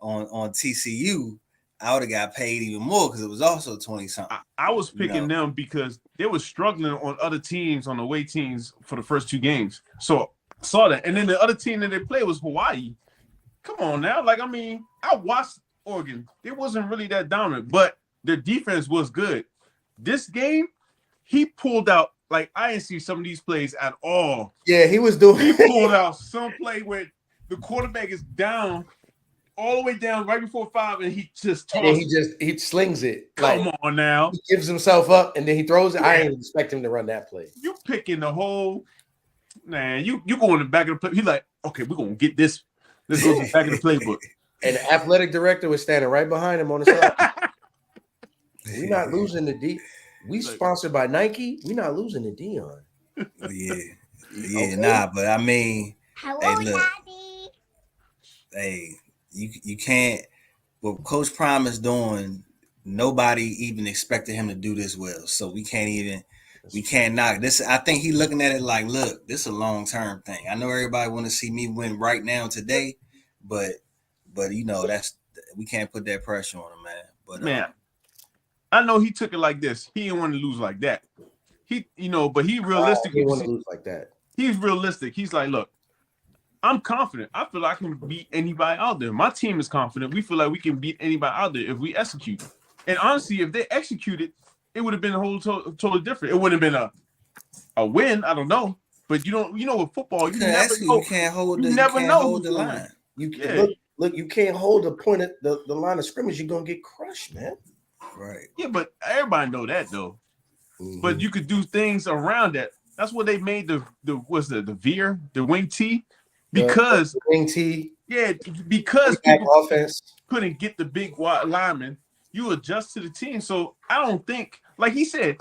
on TCU, I would have got paid even more because it was also 20-something. I was picking them because they were struggling on other teams, on the away teams for the first 2 games. So I saw that. And then the other team that they played was Hawaii. Come on now. Like, I mean, I watched Oregon. It wasn't really that dominant, but their defense was good. This game, he pulled out, like, I didn't see some of these plays at all. Yeah, he pulled out some play where the quarterback is down, all the way down right before 5, and he just tosses. And he slings it. Come on now. He gives himself up and then he throws it. Yeah. I didn't expect him to run that play. You picking the whole man, you go in the back of the play. He's like, okay, we're gonna get this. This goes to the back of the playbook. And the athletic director was standing right behind him on the side. We're not losing the D. We sponsored by Nike. We're not losing the Dion. Yeah, nah, but I mean, hey, look, hey, you can't. What Coach Prime is doing, nobody even expected him to do this well. So we can't knock this. I think he's looking at it like, look, this is a long-term thing. I know everybody want to see me win right now today, but you know, we can't put that pressure on him, man. But man, I know he took it like this. He didn't want to lose like that. But he realistic. He didn't want to lose like that. He's realistic. He's like, look, I'm confident. I feel like I can beat anybody out there. My team is confident. We feel like we can beat anybody out there if we execute. And honestly, if they executed, it would have been a whole totally different. It wouldn't have been a win. I don't know. But with football, you never know. You can't hold the line. Look, you can't hold the point of the line of scrimmage. You're gonna get crushed, man. Right. Yeah, but everybody know that though. Mm-hmm. But you could do things around that. That's what they made the veer, the wing tee. Because the wing tee, because people offense couldn't get the big wide lineman, you adjust to the team. So I don't think, like he said,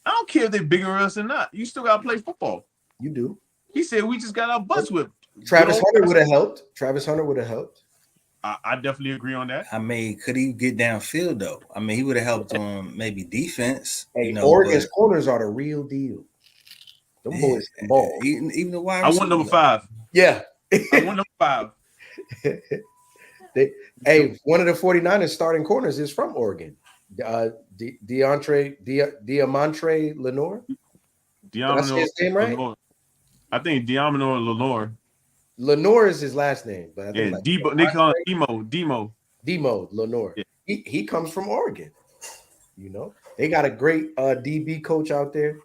I don't care if they're bigger than us or not. You still gotta play football. You do. He said we just got our butts whipped. Travis Hunter would have helped. I definitely agree on that. I mean, could he get downfield though? I mean, he would have helped on maybe defense. Hey, Oregon's corners are the real deal. Them boys can ball. Even the wide. I want number 5. Yeah. I want number 5. One of the 49ers starting corners is from Oregon. Diamontre Lenore. That's his name, right? Lenore. I think Diamond or Lenore. Lenore is his last name, but I think Debo. They call him Demo Lenore. Yeah. He comes from Oregon. They got a great DB coach out there.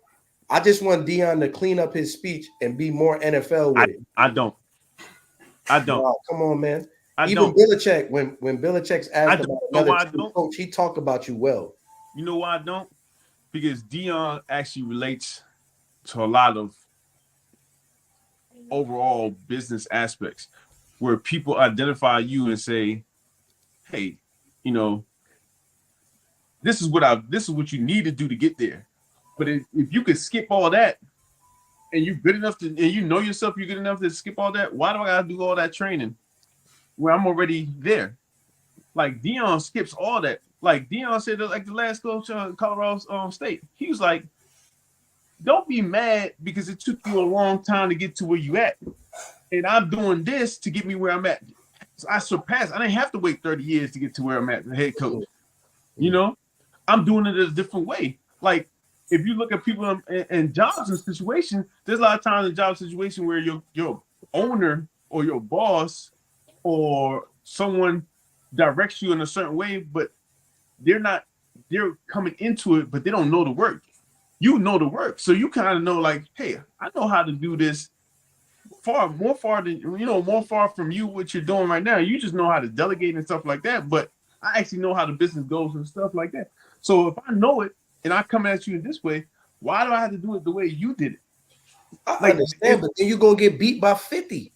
I just want Dion to clean up his speech and be more NFL with it. I don't. Oh, come on, man. Even Belichick, when Belichick's asked about another coach, he talked about you well. You know why I don't? Because Dion actually relates to a lot of overall business aspects where people identify you and say, hey, this is what you need to do to get there. But if you could skip all that and you're good enough and you know yourself, you're good enough to skip all that, why do I gotta do all that training where I'm already there? Like Dion skips all that. Like Dion said, like the last coach of Colorado State, he was like, don't be mad because it took you a long time to get to where you at. And I'm doing this to get me where I'm at. So I surpassed. I didn't have to wait 30 years to get to where I'm at, the head coach. I'm doing it a different way. Like, if you look at people in jobs and situations, there's a lot of times in job situation where your owner or your boss or someone directs you in a certain way, but they're coming into it, but they don't know the work. You know the work. So you kind of know like, hey, I know how to do this more far from you, what you're doing right now. You just know how to delegate and stuff like that. But I actually know how the business goes and stuff like that. So if I know it, and I come at you in this way, why do I have to do it the way you did it? I understand, but then you're gonna get beat by 50.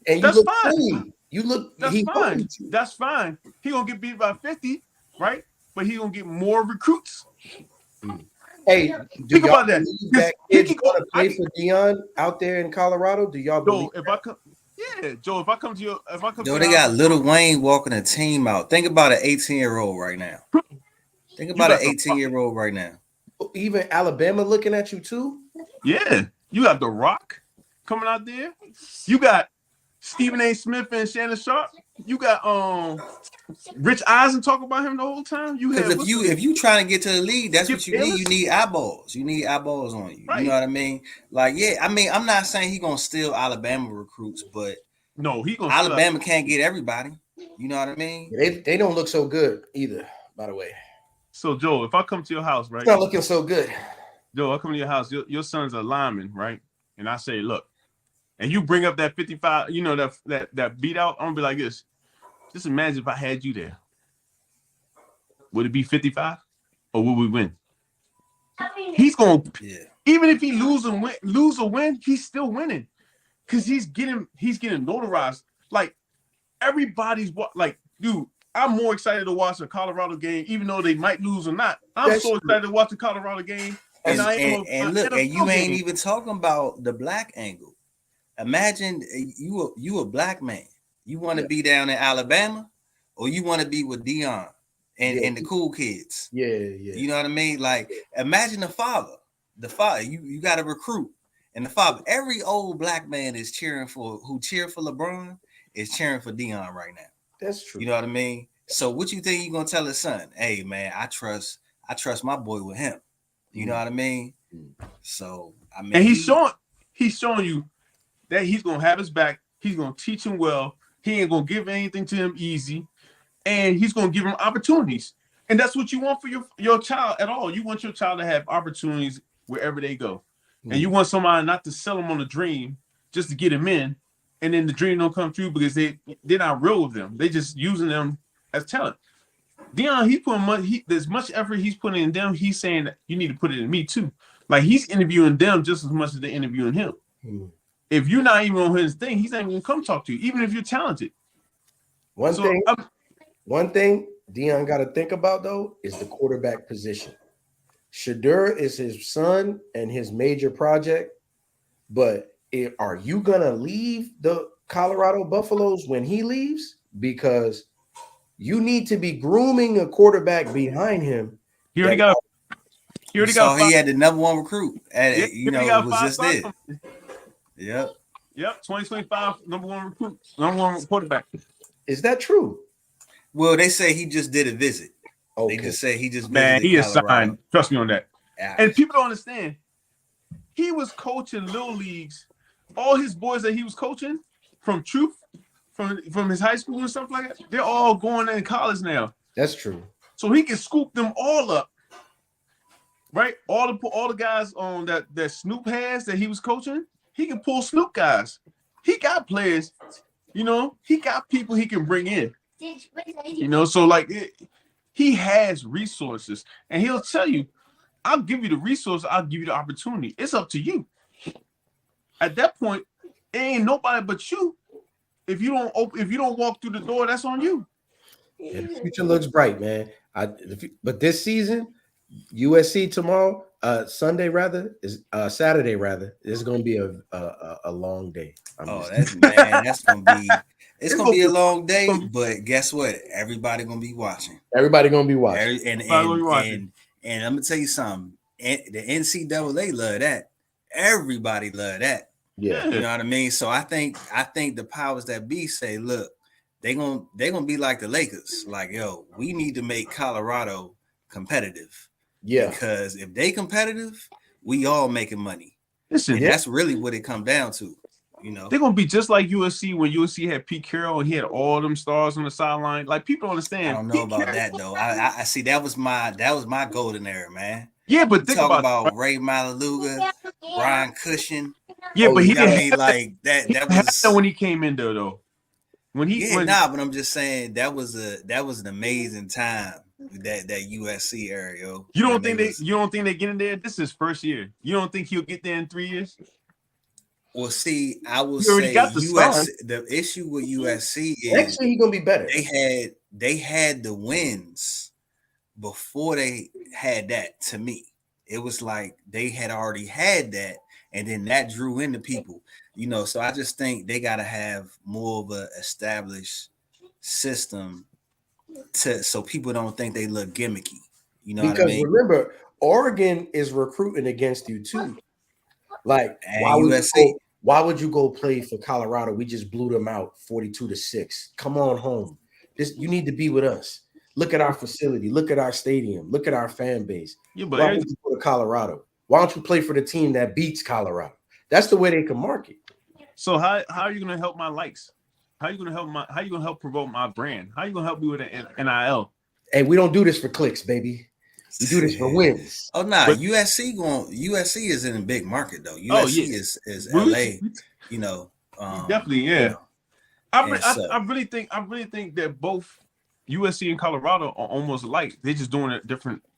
And that's fine. Clean. You look that's fine. That's fine. He gonna get beat by 50, right? But he gonna get more recruits. Hey, think about that. Kids gonna play for Dion out there in Colorado? Do y'all believe? Joe, if I come to your they got Lil Wayne walking a team out. Think about an 18-year-old right now. Think about an 18-year-old right now. Even Alabama looking at you too? Yeah. You got The Rock coming out there. You got Stephen A. Smith and Shannon Sharp. You got Rich Eisen talking about him the whole time. Because if you trying to get to the league, that's what you need. You need eyeballs. You need eyeballs on you. Right. You know what I mean? Like, yeah, I mean, I'm not saying he's gonna steal Alabama recruits, but no, Alabama can't get everybody. You know what I mean? They don't look so good either, by the way. So, Joe, if I come to your house, right? It's not looking so good. Joe, I come to your house, your son's a lineman, right? And I say, look, and you bring up that 55, that beat out, I'm gonna be like this. Just imagine if I had you there. Would it be 55? Or would we win? He's gonna even if he lose or win, he's still winning. because he's getting notarized. Like everybody's like, dude, I'm more excited to watch a Colorado game, even though they might lose or not. I'm That's so excited to watch the Colorado game. And, I am and look, and you NFL ain't game. even talking about the black angle. Imagine you a black man. You want to be down in Alabama, or you want to be with Dion and the cool kids. Yeah. You know what I mean? Like, imagine the father. The father, you got to recruit. And the father, every old black man is cheering for LeBron is cheering for Dion right now. That's true. You know what I mean? So what you think you're gonna tell his son? Hey man, I trust my boy with him. You know what I mean? So I mean, and he's showing you that he's gonna have his back. He's gonna teach him well. He ain't gonna give anything to him easy, and he's gonna give him opportunities. And that's what you want for your child at all. You want your child to have opportunities wherever they go, and you want somebody not to sell them on a dream just to get him in, and then the dream don't come true because they're not real with them. They just using them as talent. Dion, he's putting much. There's much effort he's putting in them. He's saying that you need to put it in me too. Like he's interviewing them just as much as they're interviewing him. If you're not even on his thing, he's not even gonna come talk to you, even if you're talented. One thing Dion got to think about though is the quarterback position. Shadur is his son and his major project, but are you gonna leave the Colorado Buffaloes when he leaves? Because you need to be grooming a quarterback behind him. He had the number one recruit. And it was just this. Yep. 2025 number one recruit, number one quarterback. Is that true? Well, they say he just did a visit. Okay. They just say he just visited he Colorado. Is signed. Trust me on that. And people don't understand. He was coaching little leagues. All his boys that he was coaching from Truth, from his high school and stuff like that, they're all going in college now. That's true. So he can scoop them all up, right? All the guys on that Snoop has that he was coaching, he can pull Snoop guys. He got players, he got people he can bring in. So like he has resources, and he'll tell you, "I'll give you the resource. I'll give you the opportunity. It's up to you." At that point, it ain't nobody but you. If you don't walk through the door, that's on you. Yeah, the future looks bright, man. But this season, USC tomorrow, Saturday rather, is going to be a long day. That's going to be. It's gonna be a long day, but guess what? Everybody gonna be watching. Everybody gonna be watching. And I'm gonna tell you something. The NCAA love that. Everybody love that. Yeah, you know what I mean. So I think the powers that be say, look, they gonna be like the Lakers. Like, yo, we need to make Colorado competitive. Yeah, because if they competitive, we all making money. Listen, that's really what it comes down to. They're gonna be just like USC when USC had Pete Carroll and he had all them stars on the sideline. Like people understand. I don't know about that though. I see that was my golden era, man. Yeah, but think about Ray Malaluga, Brian Cushion. Yeah, but he didn't like that. That was when he came in there though. But I'm just saying that was an amazing time. That USC era, yo. You don't think they get in there? This is his first year. You don't think he'll get there in 3 years? Well, see, I will say the issue with USC is next year he's gonna be better. They had the wins before they had that. To me, it was like they had already had that, and then that drew in the people. So I just think they got to have more of a established system so people don't think they look gimmicky. You know what I mean? Remember, Oregon is recruiting against you too. Like, why would you go play for Colorado? We just blew them out 42-6. Come on home. You need to be with us. Look at our facility. Look at our stadium. Look at our fan base. Yeah, but why don't you go to Colorado? Why don't you play for the team that beats Colorado? That's the way they can market. So how are you going to help my likes? How are you going to help promote my brand? How are you going to help me with an NIL? Hey, we don't do this for clicks, baby. We do this for wins. Oh no, USC is in a big market though. USC is LA, definitely, yeah. I really think that both USC and Colorado are almost alike. They're just doing it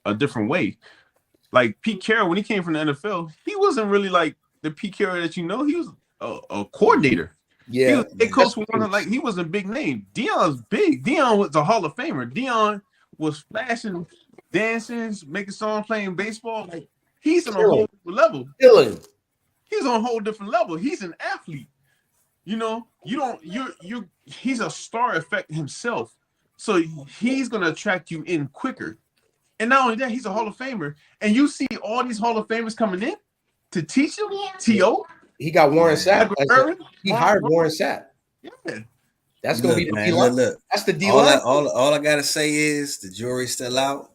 a different way. Like Pete Carroll, when he came from the NFL, he wasn't really like the Pete Carroll that you know. He was a coordinator. He Yeah, was a coach for one of, like, he was a big name. Dion's big. Dion was a Hall of Famer. Dion was flashing, dancing, making songs, playing baseball. Like, he's on a whole different level. He's on a whole different level. He's an athlete. You know, he's a star effect himself. So he's gonna attract you in quicker. And not only that, he's a Hall of Famer. And you see all these Hall of Famers coming in to teach him. T.O. He got Warren Sapp. He hired Warren Sapp. Yeah. That's gonna be the D line. Look. That's the D line. All I gotta say is the jury's still out.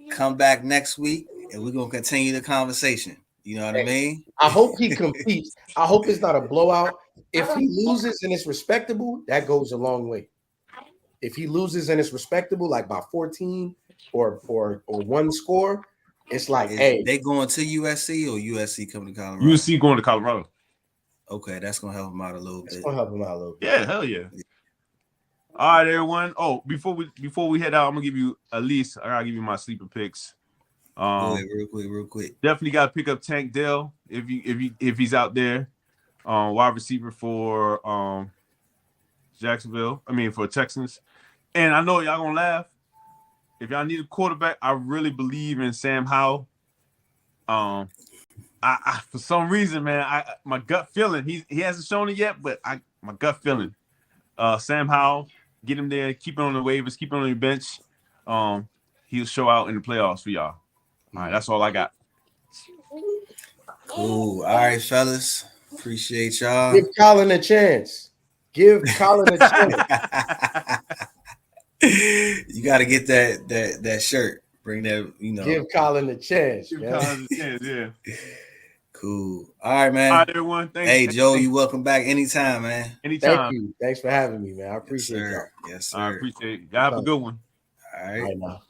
Come back next week and we're gonna continue the conversation. You know what I mean? I hope he competes. I hope it's not a blowout. If he loses and it's respectable, that goes a long way. If he loses and it's respectable, like by 14 or one score, it's like, hey, they going to USC or USC coming to Colorado? USC going to Colorado. Okay, that's gonna help him out a little bit. Yeah, hell yeah. All right, everyone. Oh, before we head out, I'm gonna give you at least. I gotta give you my sleeper picks. Real quick. Definitely gotta pick up Tank Dell if he's out there. Wide receiver for Jacksonville. I mean for Texans. And I know y'all gonna laugh. If y'all need a quarterback, I really believe in Sam Howell. I for some reason, man, my gut feeling, he hasn't shown it yet, but my gut feeling, Sam Howell, get him there, keep it on the waivers, keep it on your bench. He'll show out in the playoffs for y'all. All right, that's all I got. Cool. All right, fellas. Appreciate y'all. Give Colin a chance. You got to get that shirt. Bring that, Give Colin a chance. Colin a chance, yeah. Cool. All right, man. All right, everyone. Thanks. Hey, Joe, you welcome back anytime, man. Anytime. Thank you. Thanks for having me, man. I appreciate it. Yes, sir. I appreciate it. Y'all have a good one. All right. Now.